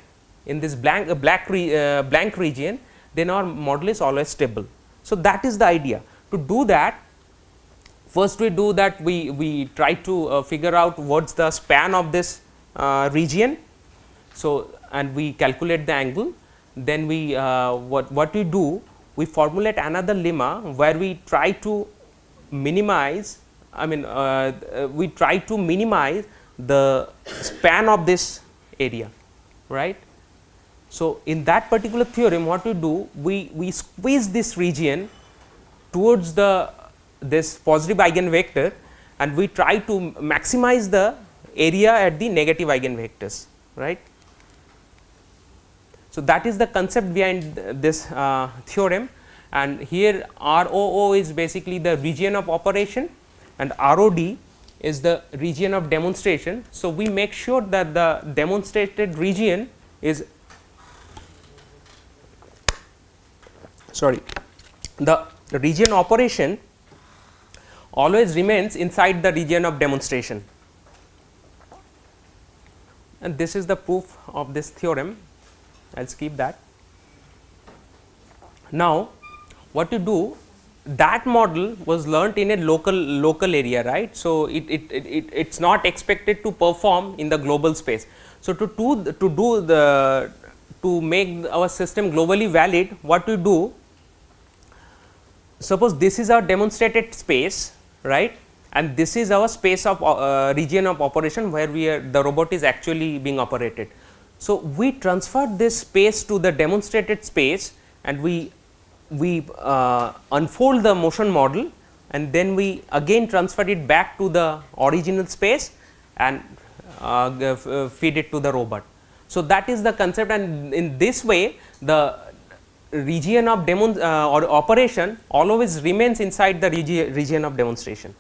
in this blank region, then our model is always stable. So, that is the idea. To do that, first we do that we try to figure out what is the span of this region. So, and we calculate the angle, then we what we do, we formulate another lemma where we try to minimize, we try to minimize the span of this area, right. So, in that particular theorem what we do, we squeeze this region towards this positive eigenvector, and we try to maximize the area at the negative eigenvectors, right. So, that is the concept behind this theorem, and here ROO is basically the region of operation and ROD is the region of demonstration. So, we make sure that the demonstrated region is the region operation always remains inside the region of demonstration, and this is the proof of this theorem. I will skip that. Now, what you do, that model was learnt in a local area, right. So, it is not expected to perform in the global space. So, to make our system globally valid, what we do, suppose this is our demonstrated space, right, and this is our space of region of operation where the robot is actually being operated. So, we transfer this space to the demonstrated space, and we unfold the motion model, and then we again transfer it back to the original space and feed it to the robot. So, that is the concept, and in this way the region of or operation always remains inside the region of demonstration.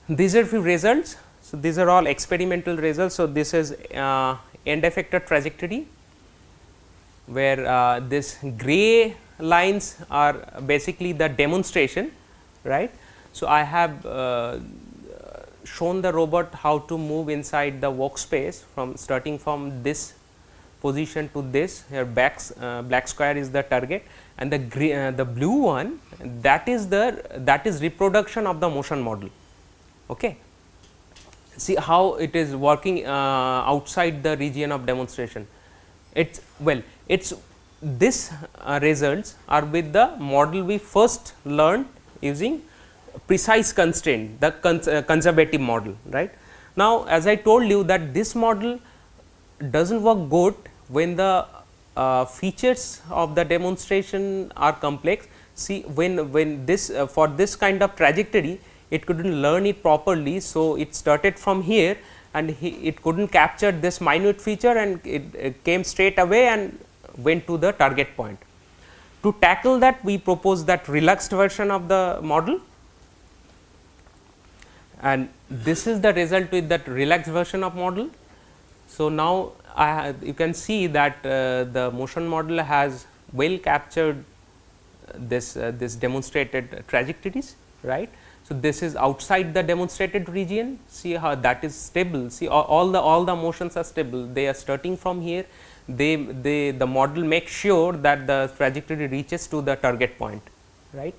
These are few results. So, these are all experimental results. So, this is end effector trajectory, where this gray lines are basically the demonstration, right. So, I have shown the robot how to move inside the workspace from starting from this position to this, here black square is the target, and the blue one, that is reproduction of the motion model. Okay. See how it is working outside the region of demonstration. It's this results are with the model we first learned using precise constraint, the conservative model, right. Now, as I told you that this model does not work good when the features of the demonstration are complex. See, when this for this kind of trajectory, it could not learn it properly. So, it started from here and it could not capture this minute feature, and it came straight away and went to the target point. To tackle that, we propose that relaxed version of the model, and this is the result with that relaxed version of model. So, now you can see that the motion model has well captured this demonstrated trajectories, right. So, this is outside the demonstrated region. See how that is stable. See all the motions are stable. They are starting from here. The model makes sure that the trajectory reaches to the target point, right.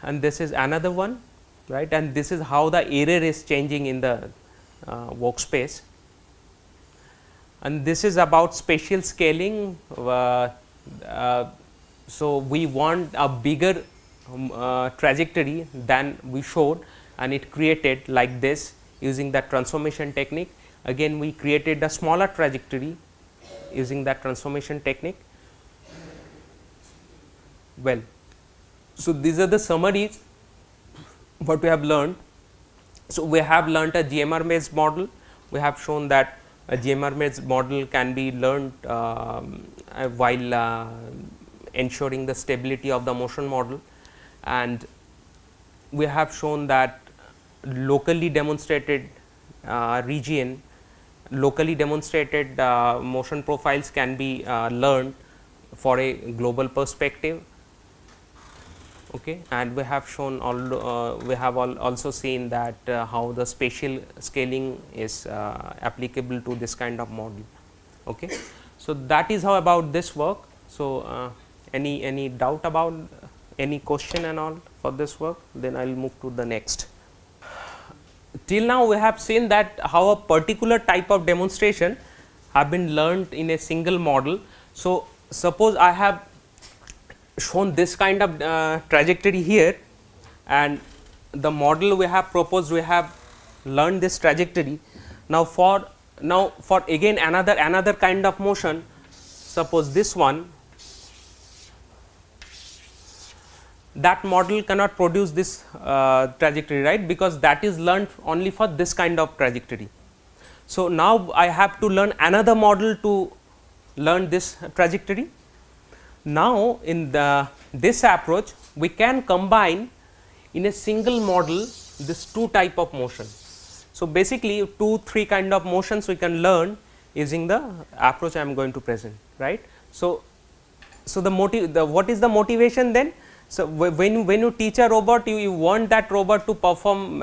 And this is another one, right. And this is how the error is changing in the workspace. And this is about spatial scaling. So, we want a bigger trajectory than we showed, and it created like this using that transformation technique. Again, we created a smaller trajectory using that transformation technique. Well, so these are the summaries what we have learned. So, we have learnt a GMR maze model. We have shown that a GMR maze model can be learnt while ensuring the stability of the motion model, and we have shown that locally demonstrated region, locally demonstrated motion profiles can be learned for a global perspective. Okay. And we have shown also seen that how the spatial scaling is applicable to this kind of model. Okay. So, that is how about this work. So, any doubt about any question and all for this work, then I will move to the next. Till now we have seen that how a particular type of demonstration have been learned in a single model. So, suppose I have shown this kind of trajectory here, and the model we have proposed, we have learned this trajectory. Now, for again another kind of motion, suppose this one, that model cannot produce this trajectory, right, because that is learned only for this kind of trajectory. So, now I have to learn another model to learn this trajectory. Now, in this approach we can combine in a single model this two type of motion. So, basically 2-3 kind of motions we can learn using the approach I am going to present, right. So, what is the motivation then? So, when you teach a robot, you want that robot to perform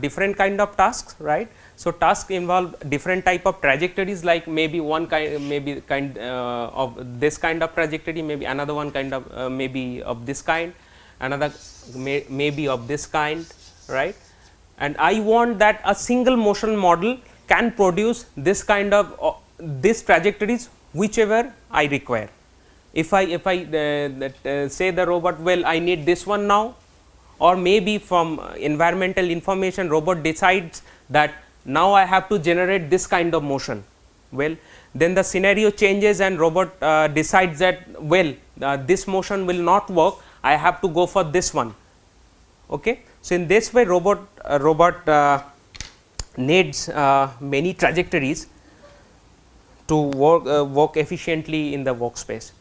different kind of tasks, right. So, tasks involve different type of trajectories, like maybe one kind of this kind of trajectory, maybe another one kind of maybe of this kind, another maybe of this kind, right. And I want that a single motion model can produce this kind of this trajectories whichever I require. If I say the robot, well, I need this one now, or maybe from environmental information robot decides that now I have to generate this kind of motion. Well, then the scenario changes and robot decides that, well, this motion will not work, I have to go for this one. Okay. So, in this way robot needs many trajectories to work efficiently in the workspace.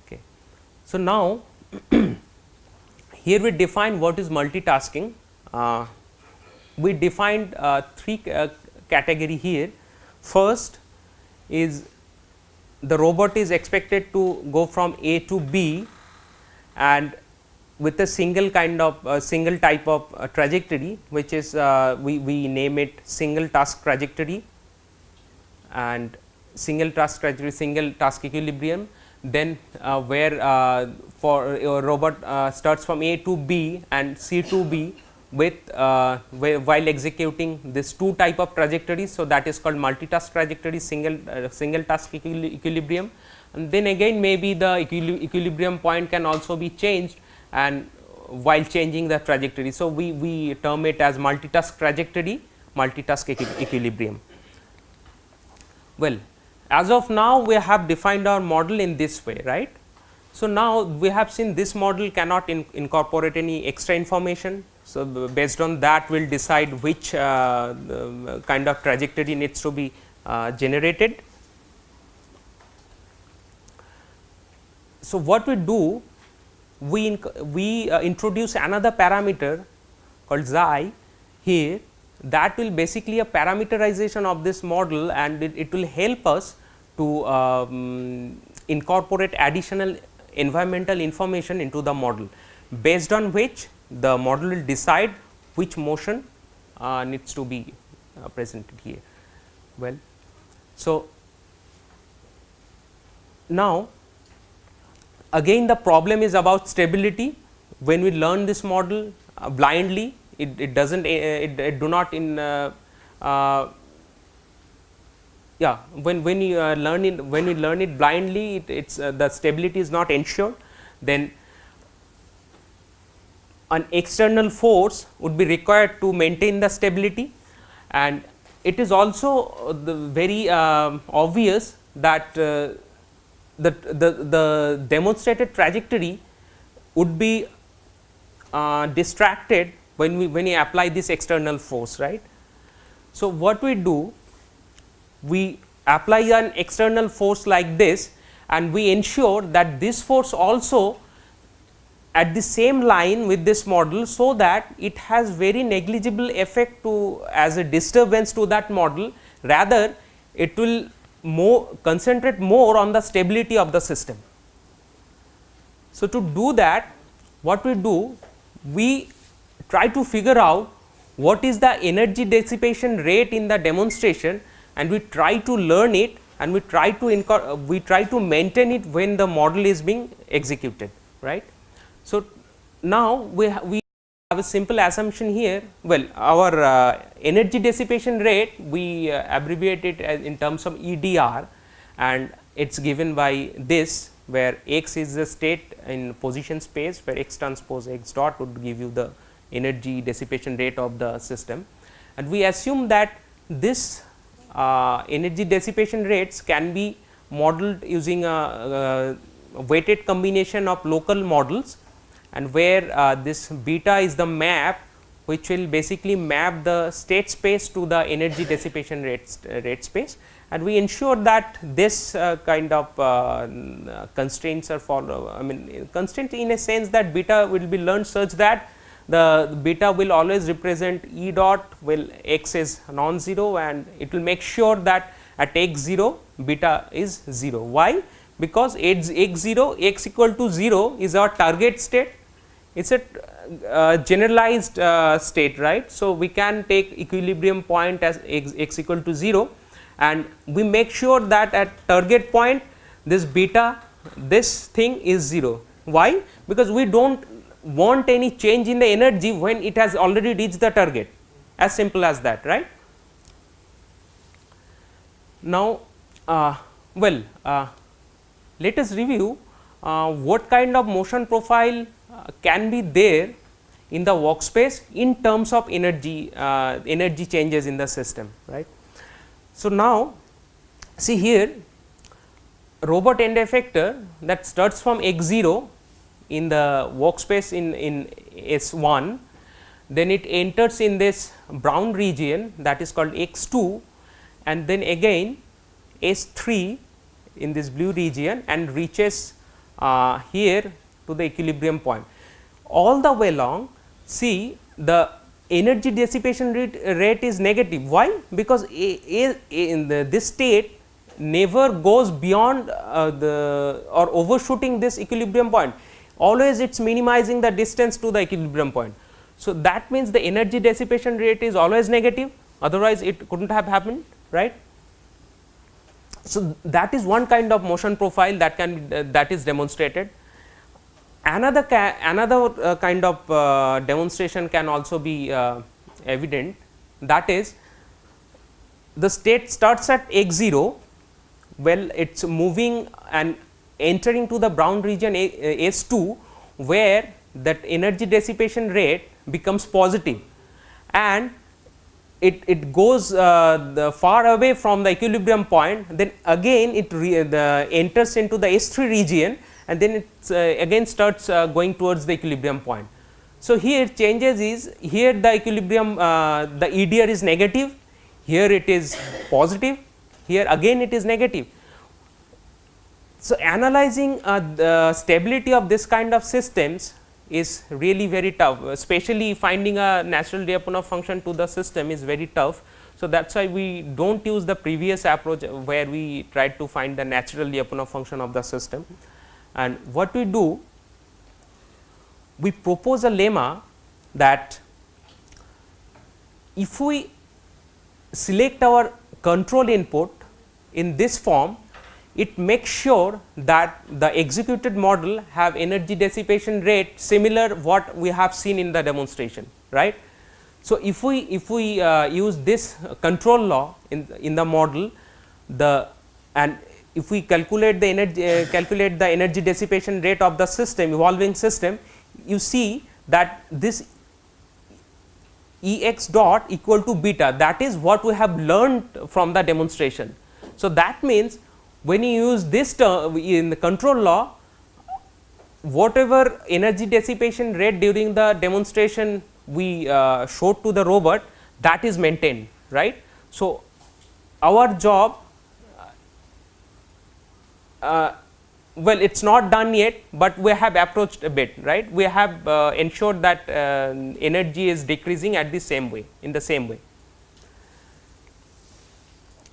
Okay. So, now here we define what is multitasking. We defined 3 category here. First is the robot is expected to go from A to B, and with a single kind of single type of trajectory, which is we name it single task trajectory, and single task trajectory, single task equilibrium. Then where for your robot starts from A to B and C to B with while executing this 2 type of trajectories. So, that is called multitask trajectory, single task equilibrium, and then again maybe the equilibrium point can also be changed, and while changing the trajectory. So, we term it as multitask trajectory, multitask equilibrium. Well, as of now we have defined our model in this way, right. So, now we have seen this model cannot incorporate any extra information. So, based on that we will decide which kind of trajectory needs to be generated. So, what we do, we introduce another parameter called xi here, that will basically a parameterization of this model, and it will help us to incorporate additional environmental information into the model, based on which the model will decide which motion needs to be presented here. Well, so now again the problem is about stability. When we learn this model blindly, it does not when you learn it blindly, it's the stability is not ensured. Then an external force would be required to maintain the stability, and it is also very obvious that the demonstrated trajectory would be distracted when we apply this external force, right. So, what we do, we apply an external force like this, and we ensure that this force also at the same line with this model, so that it has very negligible effect to as a disturbance to that model, rather it will concentrate more on the stability of the system. So, to do that, what we do, we try to figure out what is the energy dissipation rate in the demonstration, and we try to learn it, and we try to maintain it when the model is being executed, right. So, now we have a simple assumption here. Well, our energy dissipation rate, we abbreviate it as in terms of EDR, and it is given by this, where x is the state in position space, where x transpose x dot would give you the energy dissipation rate of the system. And we assume that this energy dissipation rates can be modeled using a weighted combination of local models, and where this beta is the map which will basically map the state space to the energy dissipation rate space, and we ensure that this kind of constraints are followed. I mean, constraint in a sense that beta will be learned such that the beta will always represent E dot will x is non-zero, and it will make sure that at x 0 beta is 0. Why? Because x 0 x equal to 0 is our target state. It is a generalized state, right. So, we can take equilibrium point as x equal to 0, and we make sure that at target point this beta, this thing is 0. Why? Because we do not want any change in the energy when it has already reached the target, as simple as that, right. Now, let us review what kind of motion profile can be there in the workspace in terms of energy changes in the system, right. So, now see here, robot end effector that starts from x 0 in the workspace in S1, then it enters in this brown region, that is called x 2, and then again S3 in this blue region, and reaches here to the equilibrium point. All the way along, see, the energy dissipation rate is negative. Why? Because in this state never goes beyond or overshooting this equilibrium point, always it is minimizing the distance to the equilibrium point. So, that means the energy dissipation rate is always negative, otherwise it could not have happened, right. So, that is one kind of motion profile that can be that is demonstrated. Another kind of demonstration can also be evident, that is, the state starts at x 0, well, it is moving and entering to the brown region S2, where that energy dissipation rate becomes positive, and it goes far away from the equilibrium point, then again it enters into the S3 region, and then it again starts going towards the equilibrium point. So, here changes is, here the equilibrium the EDR is negative, here it is positive, here again it is negative. So, analyzing the stability of this kind of systems is really very tough, especially finding a natural Lyapunov function to the system is very tough. So, that is why we do not use the previous approach where we tried to find the natural Lyapunov function of the system. And what we do, we propose a lemma that if we select our control input in this form, it makes sure that the executed model have energy dissipation rate similar what we have seen in the demonstration, right. So, if we use this control law in the model, and if we calculate the energy dissipation rate of the system, evolving system, you see that this Ex dot equal to beta, that is what we have learned from the demonstration. So, that means when you use this term in the control law, whatever energy dissipation rate during the demonstration we showed to the robot, that is maintained, right. So, our job, well, it is not done yet, but we have approached a bit, right. We have ensured that energy is decreasing at the same way, in the same way.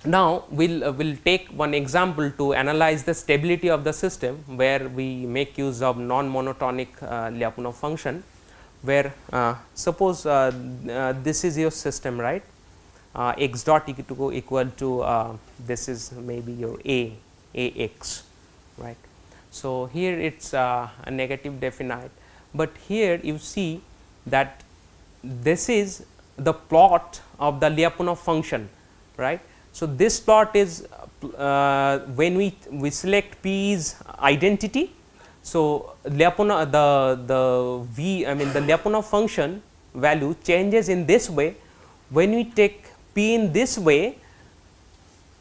Now, we will take one example to analyze the stability of the system, where we make use of non-monotonic Lyapunov function, where suppose this is your system, right, x dot equal to this is maybe your Ax, right. So, here it is a negative definite, but here you see that this is the plot of the Lyapunov function, right. So, this plot is when we select P is identity. So, Lyapunov the V, I mean the Lyapunov function value changes in this way. When we take P in this way,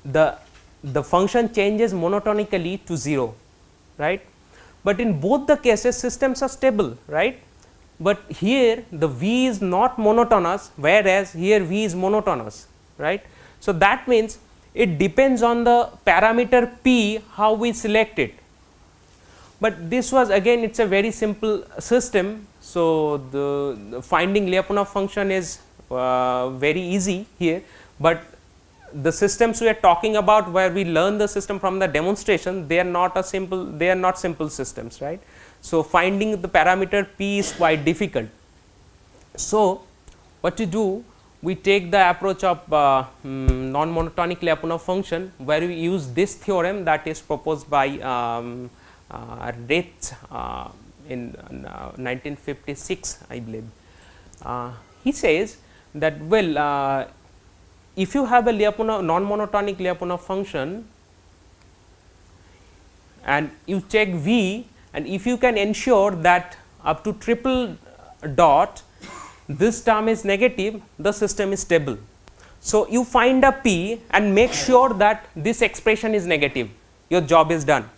the function changes monotonically to 0, right. But in both the cases systems are stable, right, but here the V is not monotonous, whereas here V is monotonous, right. So, that means it depends on the parameter P how we select it, but this was again it is a very simple system. So, the finding Lyapunov function is very easy here, but the systems we are talking about, where we learn the system from the demonstration, they are not a simple, they are not simple systems, right. So, finding the parameter P is quite difficult. So, what to do, we take the approach of non-monotonic Lyapunov function, where we use this theorem that is proposed by Ritz in 1956, I believe. He says that, well, if you have a Lyapunov non-monotonic Lyapunov function and you check V, and if you can ensure that up to triple dot this term is negative, the system is stable. So, you find a P and make sure that this expression is negative, your job is done,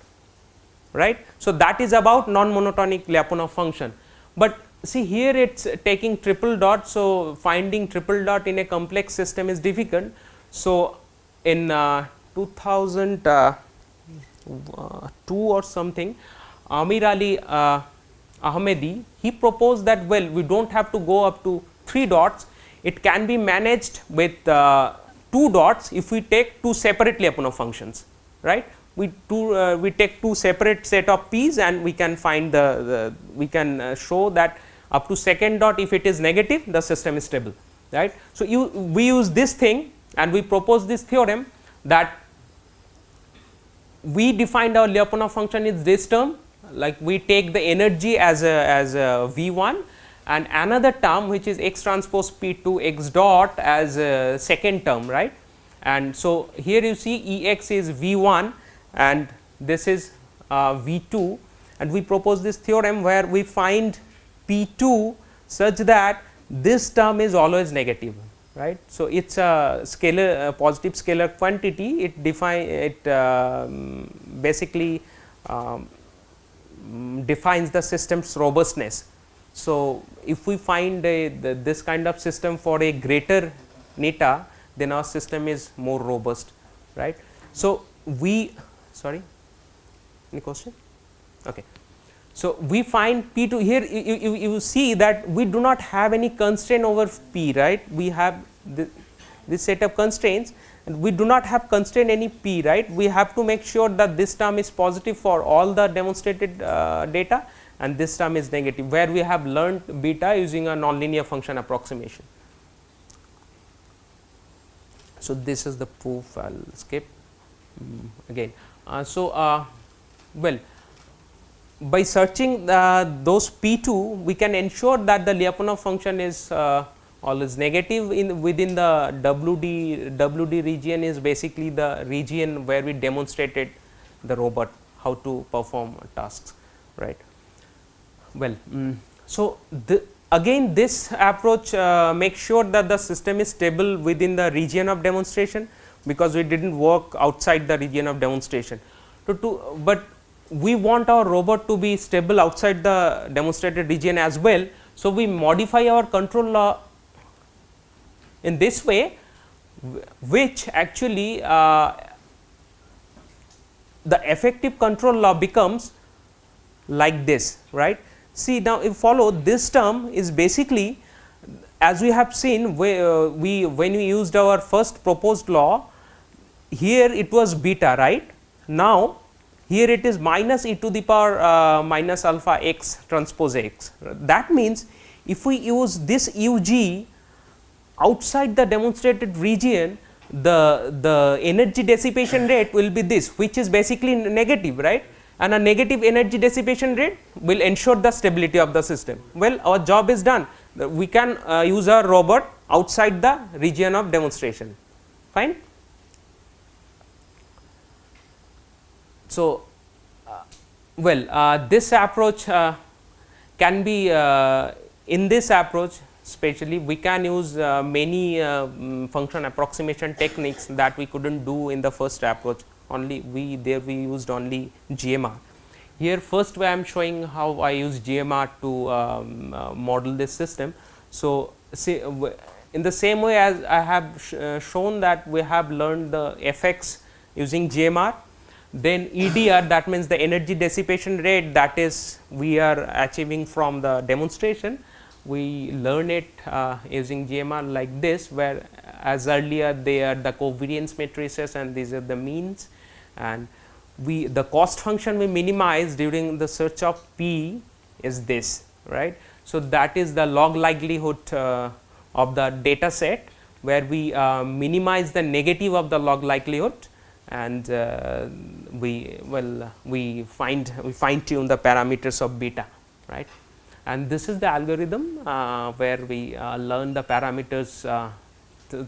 right. So, that is about non-monotonic Lyapunov function, but see here it is taking triple dot. So, finding triple dot in a complex system is difficult. So, in 2002 or something, Amir Ali Ahmedi, he proposed that, well, we do not have to go up to 3 dots, it can be managed with 2 dots if we take 2 separate Lyapunov functions, right. We take 2 separate set of P's and we can find we can show that up to second dot, if it is negative, the system is stable, right. So, we use this thing and we propose this theorem that we defined our Lyapunov function is this term, like we take the energy as a V1 and another term which is x transpose P2 x dot as a second term, right. And so, here you see Ex is V1 and this is V2, and we propose this theorem where we find P2 such that this term is always negative, right. So, it is a scalar, a positive scalar quantity, it basically defines the system's robustness. So, if we find this kind of system for a greater neta, then our system is more robust, right. So, sorry, any question? Okay. So, we find P2 here, you see that we do not have any constraint over P, right. We have this set of constraints and we do not have constraint any P, right. We have to make sure that this term is positive for all the demonstrated data and this term is negative, where we have learned beta using a nonlinear function approximation. So, this is the proof, I will skip again. Well, by searching those P2, we can ensure that the Lyapunov function is always negative within the WD region is basically the region where we demonstrated the robot how to perform tasks, right. Well, so again this approach makes sure that the system is stable within the region of demonstration, because we did not work outside the region of demonstration. But we want our robot to be stable outside the demonstrated region as well. So, we modify our control law in this way, which actually the effective control law becomes like this, right. See, now if follow this term is basically, as we have seen, when we used our first proposed law, here it was beta, right. Now, here it is minus e to the power minus alpha x transpose x. That means, if we use this u g outside the demonstrated region, the energy dissipation rate will be this, which is basically negative, right, and a negative energy dissipation rate will ensure the stability of the system. Well, our job is done. We can use our robot outside the region of demonstration, fine. So, this approach can be in this approach, especially we can use many function approximation techniques that we could not do in the first approach, only we used only GMR. Here first way I am showing how I use GMR to model this system. So, see, in the same way as I have shown that we have learned the FX using GMR, then EDR, that means the energy dissipation rate, that is we are achieving from the demonstration, we learn it using GMR like this, where as earlier they are the covariance matrices and these are the means, and we the cost function we minimize during the search of P is this, right. So, that is the log likelihood of the data set, where we minimize the negative of the log likelihood, and we fine tune the parameters of beta, right. And this is the algorithm where we learn the parameters.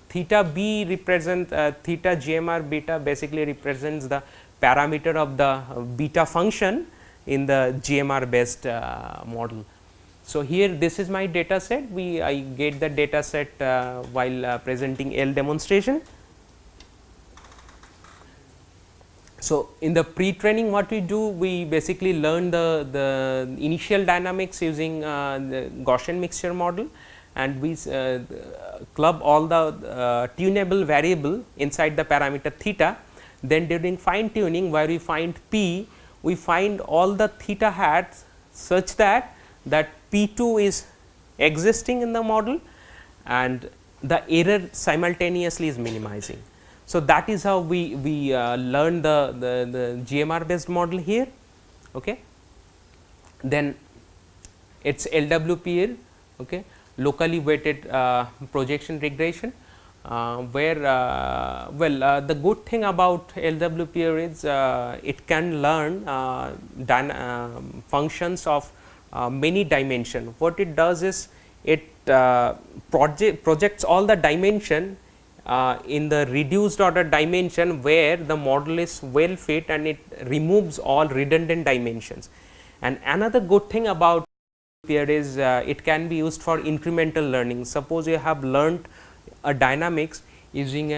Theta b represent theta GMR beta basically represents the parameter of the beta function in the GMR based model. So, here this is my data set, I get the data set while presenting L demonstration. So, in the pre-training what we do, we basically learn the initial dynamics using the Gaussian mixture model, and we club all the tunable variable inside the parameter theta. Then during fine tuning, where we find P, we find all the theta hats such that P2 is existing in the model and the error simultaneously is minimizing. So, that is how we learn the GMR based model here. Okay. Then it is LWPR, okay, locally weighted projection regression, where the good thing about LWPR is it can learn functions of many dimension. What it does is it projects all the dimension in the reduced order dimension, where the model is well fit and it removes all redundant dimensions. And another good thing about here is it can be used for incremental learning. Suppose you have learnt a dynamics using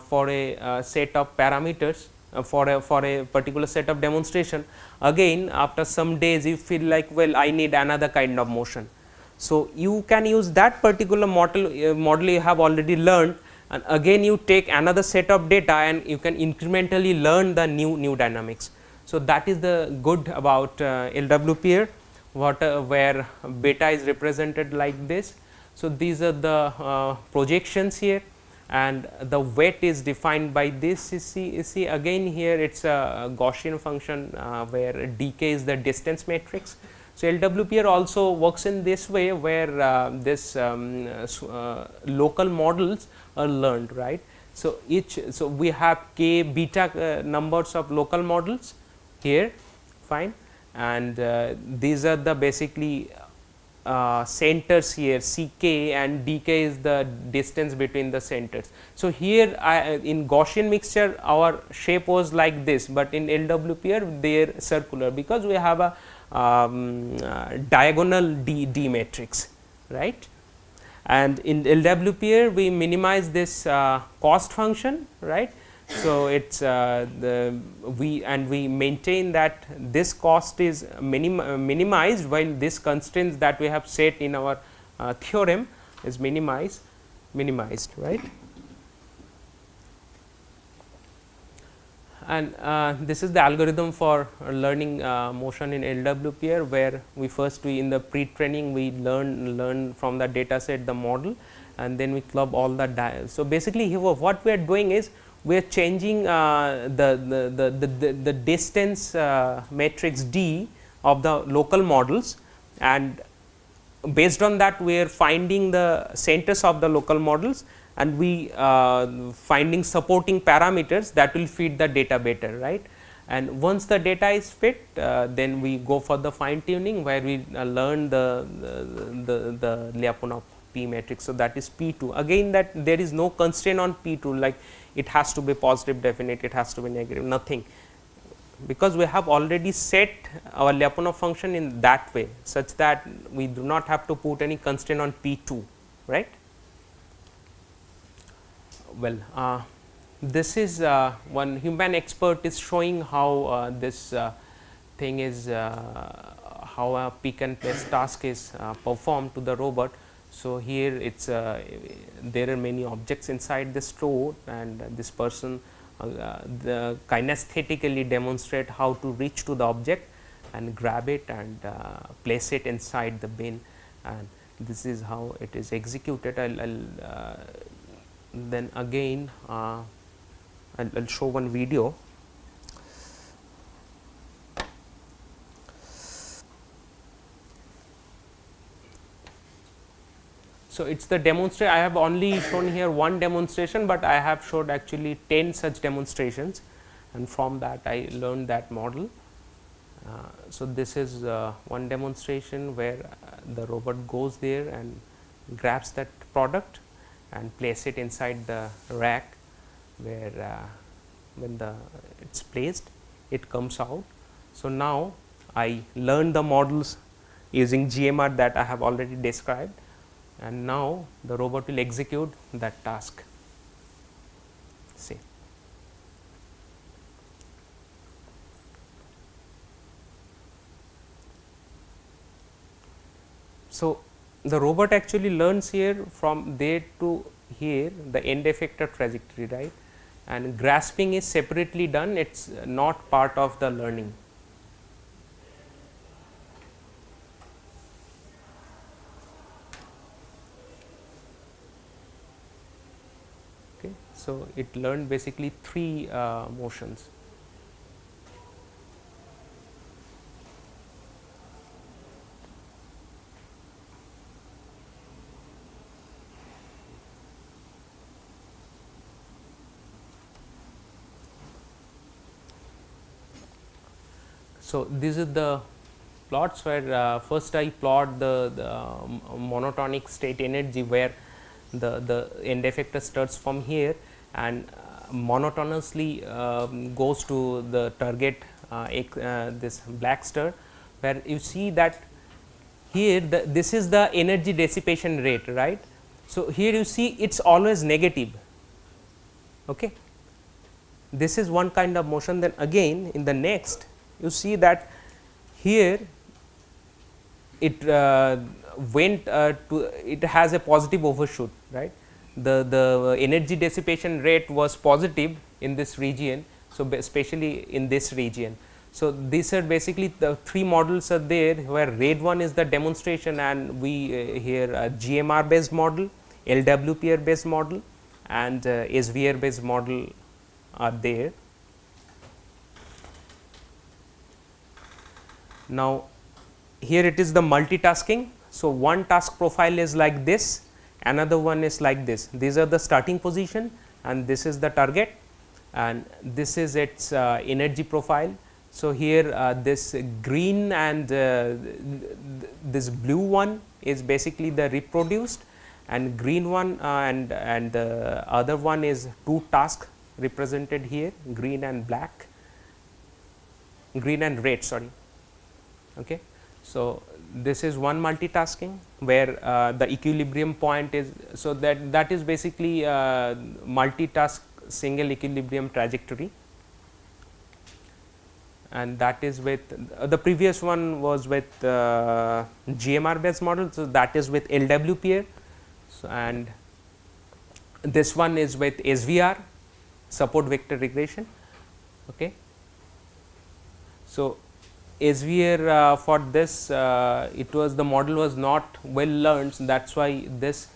for a set of parameters for a particular set of demonstration. Again, after some days you feel like, well, I need another kind of motion. So, you can use that particular model you have already learned, and again you take another set of data and you can incrementally learn the new dynamics. So, that is the good about LWPR, where beta is represented like this. So, these are the projections here, and the weight is defined by this. You see again here it is a Gaussian function where dk is the distance matrix. So, LWPR also works in this way, where this local models are learned, right. So, we have k beta numbers of local models here, fine, and these are the basically centers here, Ck and dk is the distance between the centers. So, here in Gaussian mixture our shape was like this, but in LWPR they are circular, because we have a diagonal D matrix, right. And in LWPR we minimize this cost function, right. So, it is we maintain that this cost is minimized, while this constraints that we have set in our theorem is minimized, right. And this is the algorithm for learning motion in LWPR, where we in the pre-training we learn from the data set the model, and then we club all the so basically here what we are doing is we are changing the distance matrix D of the local models, and based on that we are finding the centers of the local models, and we finding supporting parameters that will feed the data better, right. And once the data is fit, then we go for the fine tuning, where we learn the Lyapunov P matrix. So, that is P2, again that there is no constraint on P2, like it has to be positive definite, it has to be negative, nothing, because we have already set our Lyapunov function in that way, such that we do not have to put any constraint on P2, right. Well, this is one human expert is showing how this thing is how a pick and place task is performed to the robot. So, here it is there are many objects inside the store, and this person the kinesthetically demonstrate how to reach to the object and grab it and place it inside the bin, and this is how it is executed. I'll then again I'll show one video. So, it is the demonstration. I have only shown here one demonstration, but I have showed actually 10 such demonstrations, and from that I learned that model. So, this is one demonstration where the robot goes there and grabs that product and place it inside the rack, where when it is placed it comes out. So, now I learned the models using GMR that I have already described, and now the robot will execute that task. See. So, the robot actually learns here from there to here the end effector trajectory, right, and grasping is separately done, it is not part of the learning. Okay. So, it learned basically 3 motions. So, this is the plots where first I plot the monotonic state energy, where the end effector starts from here and monotonously goes to the target this black star, where you see that here this is the energy dissipation rate, right. So, here you see it is always negative. Okay. This is one kind of motion. Then again in the next you see that here it went to it has a positive overshoot, right. The energy dissipation rate was positive in this region. So, especially in this region. So, these are basically the 3 models are there, where red one is the demonstration, and we here GMR based model, LWPR based model, and SVR based model are there. Now, here it is the multitasking. So, one task profile is like this, another one is like this. These are the starting position, and this is the target, and this is its energy profile. So, here this green and this blue one is basically the reproduced, and green one and the other one is 2 tasks represented here, green and black, green and red, sorry. Okay. So, this is one multitasking, where the equilibrium point is, so that is basically multitask single equilibrium trajectory, and that is with the previous one was with GMR based model. So, that is with LWPA, so, and this one is with SVR, support vector regression. Okay. So, SVR for this it was the model was not well learned, so that is why this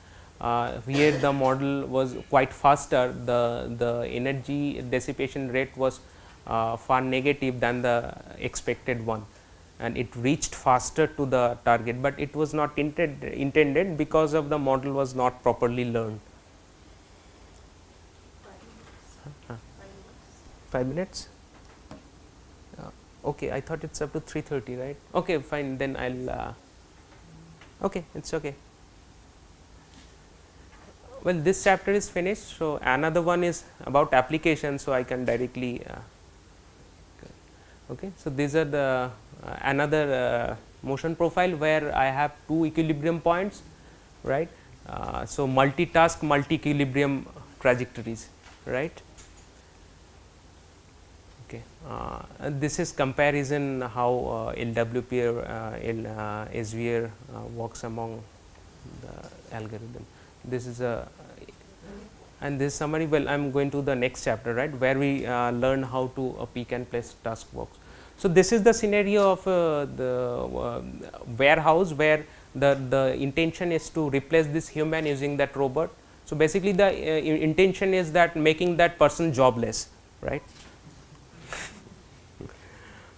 here the model was quite faster, the energy dissipation rate was far negative than the expected one, and it reached faster to the target, but it was not intended because of the model was not properly learned. 5 minutes? Okay, I thought it's up to 3:30, right? Okay, fine, then I'll okay, it's okay. Well, this chapter is finished, so another one is about application, so I can directly okay. So, these are the another motion profile where I have two equilibrium points, right. So, multitask multi equilibrium trajectories, right. Okay. This is comparison how LWPA in SVR works among the algorithm. This is a and this summary. Well, I am going to the next chapter, right, where we learn how to a pick and place task works. So, this is the scenario of the warehouse where the intention is to replace this human using that robot. So, basically the intention is that making that person jobless, right.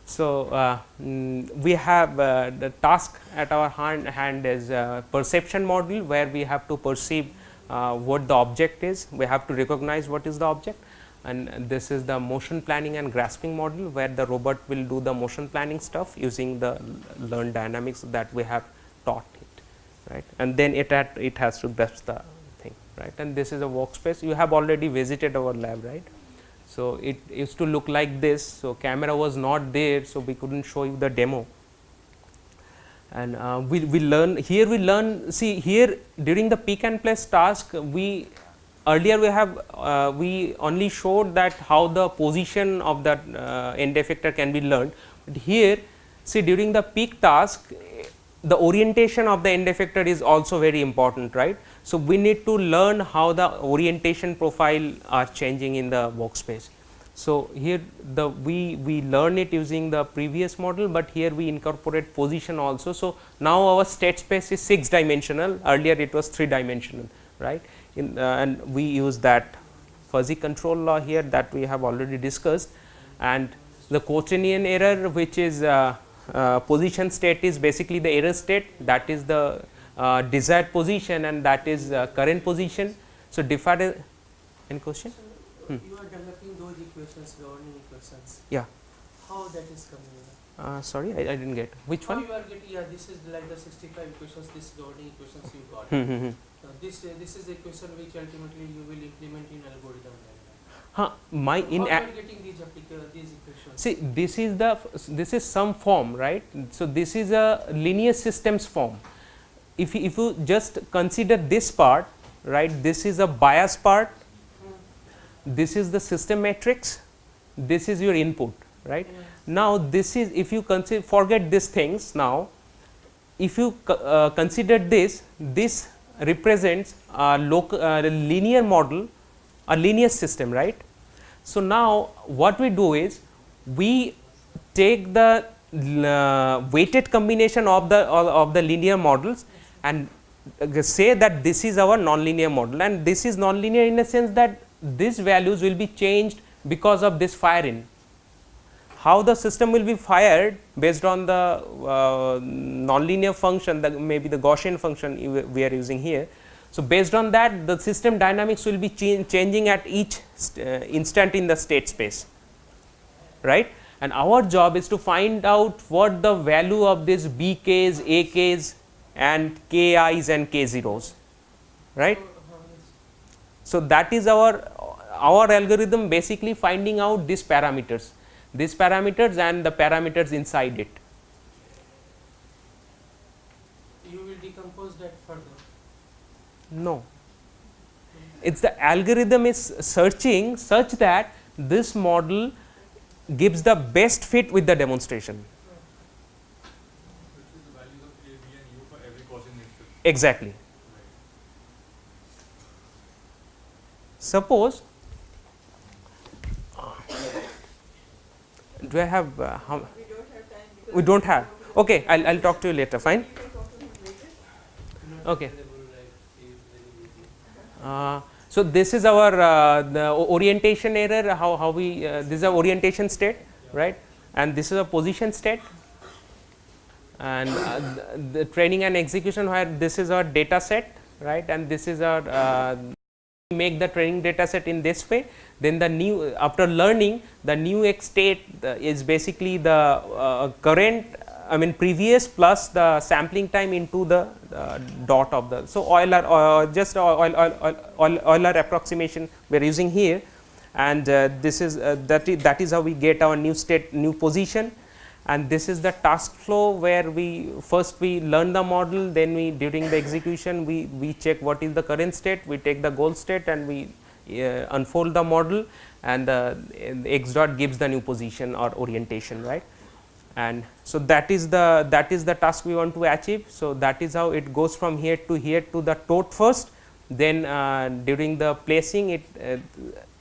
So, we have the task at our hand is perception model, where we have to perceive what the object is, we have to recognize what is the object, and this is the motion planning and grasping model, where the robot will do the motion planning stuff using the learned dynamics that we have taught it, right, and then it has to grasp the thing, right, and this is a workspace. You have already visited our lab, right. So, it used to look like this. So, camera was not there, so we could not show you the demo, and we learn here, we learn, see here during the pick and place task, we earlier we have we only showed that how the position of that end effector can be learned, but here see during the pick task the orientation of the end effector is also very important, right. So, we need to learn how the orientation profile are changing in the workspace. So, here the we learn it using the previous model, but here we incorporate position also. So, now our state space is 6 dimensional, earlier it was 3 dimensional, right, and we use that fuzzy control law here that we have already discussed, and the quaternion error, which is position state, is basically the error state, that is the desired position, and that is current position. So, different any question? So, you are developing those equations, governing equations. Yeah. How that is coming? Sorry, I didn't get which How one. you are getting? Yeah, this is like the 65 equations. This governing equations you got. This is the equation which ultimately you will implement in algorithm. My So in how you are getting these equations? see, this is some form, right. So, this is a linear systems form. If you just consider this part, right, this is a bias part, this is the system matrix, this is your input, right. Now, this is, if you consider, forget these things now, if you consider this represents a linear model, a linear system, right. So, now what we do is we take the weighted combination of the linear models and say that this is our nonlinear model, and this is nonlinear in a sense that these values will be changed because of this fire in. How the system will be fired based on the nonlinear function, maybe the Gaussian function we are using here. So, based on that, the system dynamics will be changing at each instant in the state space, right, and our job is to find out what the value of this b k's, a k's and k i's and k zeros, right. So, that is our algorithm, basically finding out these parameters and the parameters inside it. You will decompose that further. No, It's the algorithm is searching such that this model gives the best fit with the demonstration. Which is the values of A, B, and U for every causing instance. Exactly. Suppose, do I have how? We don't have. Okay, I'll talk to you later. Fine. Okay. So this is our the orientation error. How we this is a orientation state, right? And this is a position state. And the training and execution, where this is our data set, right? And this is our make the training data set in this way. Then the new, after learning, the new X state is basically the current, I mean previous plus the sampling time into the dot of the. So Euler, just Euler approximation we are using here, and this is that is how we get our new state, new position. And this is the task flow, where we first we learn the model, then we during the execution we check what is the current state, we take the goal state and we unfold the model, and the x dot gives the new position or orientation, right? And so that is the task we want to achieve. So that is how it goes from here to the tote first, then during the placing it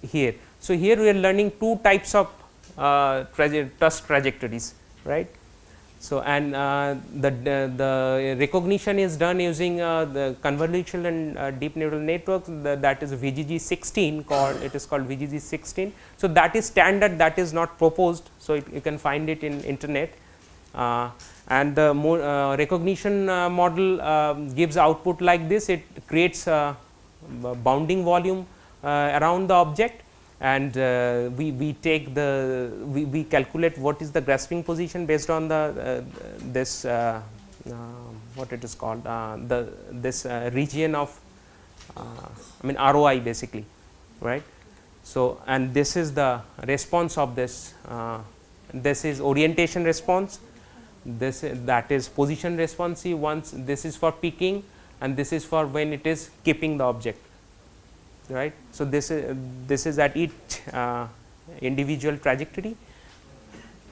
here. So here we are learning two types of task trajectories, right? So and the recognition is done using the convolutional and deep neural networks, that is VGG 16 called, it is called VGG 16. So that is standard, that is not proposed, so you can find it in internet. And the more recognition model gives output like this, it creates a bounding volume around the object, and we take the we calculate what is the grasping position based on the this what it is called this region of I mean ROI basically, right? So and this is the response of this, this is orientation response, this that is position responsive. Once this is for picking, and this is for when it is keeping the object, right? So this is at each individual trajectory.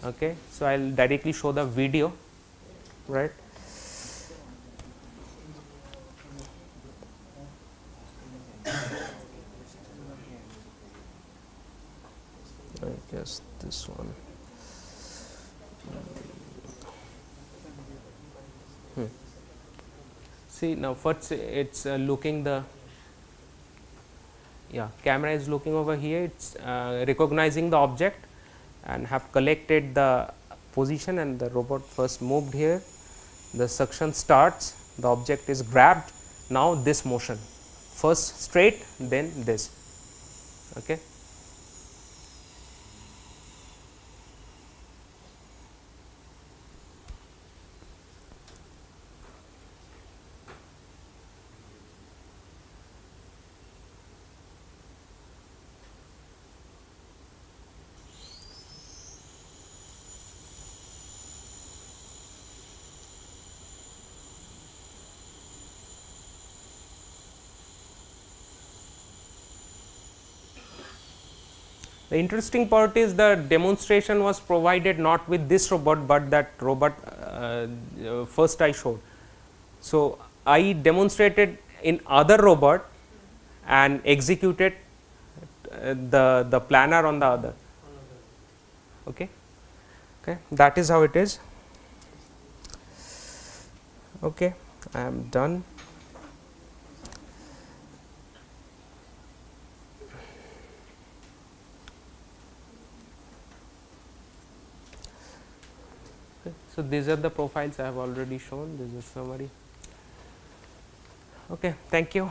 Okay, so I'll directly show the video, right? I guess this one. See, now first it's looking the camera is looking over here, it's recognizing the object and have collected the position, and the robot first moved here, the suction starts, the object is grabbed, now this motion, first straight, then this. Okay. The interesting part is the demonstration was provided not with this robot, but that robot first I showed. So, I demonstrated in other robot and executed the planner on the other. Okay. Okay, that is how it is. Okay, I am done. So, these are the profiles I have already shown, this is summary. Okay, thank you.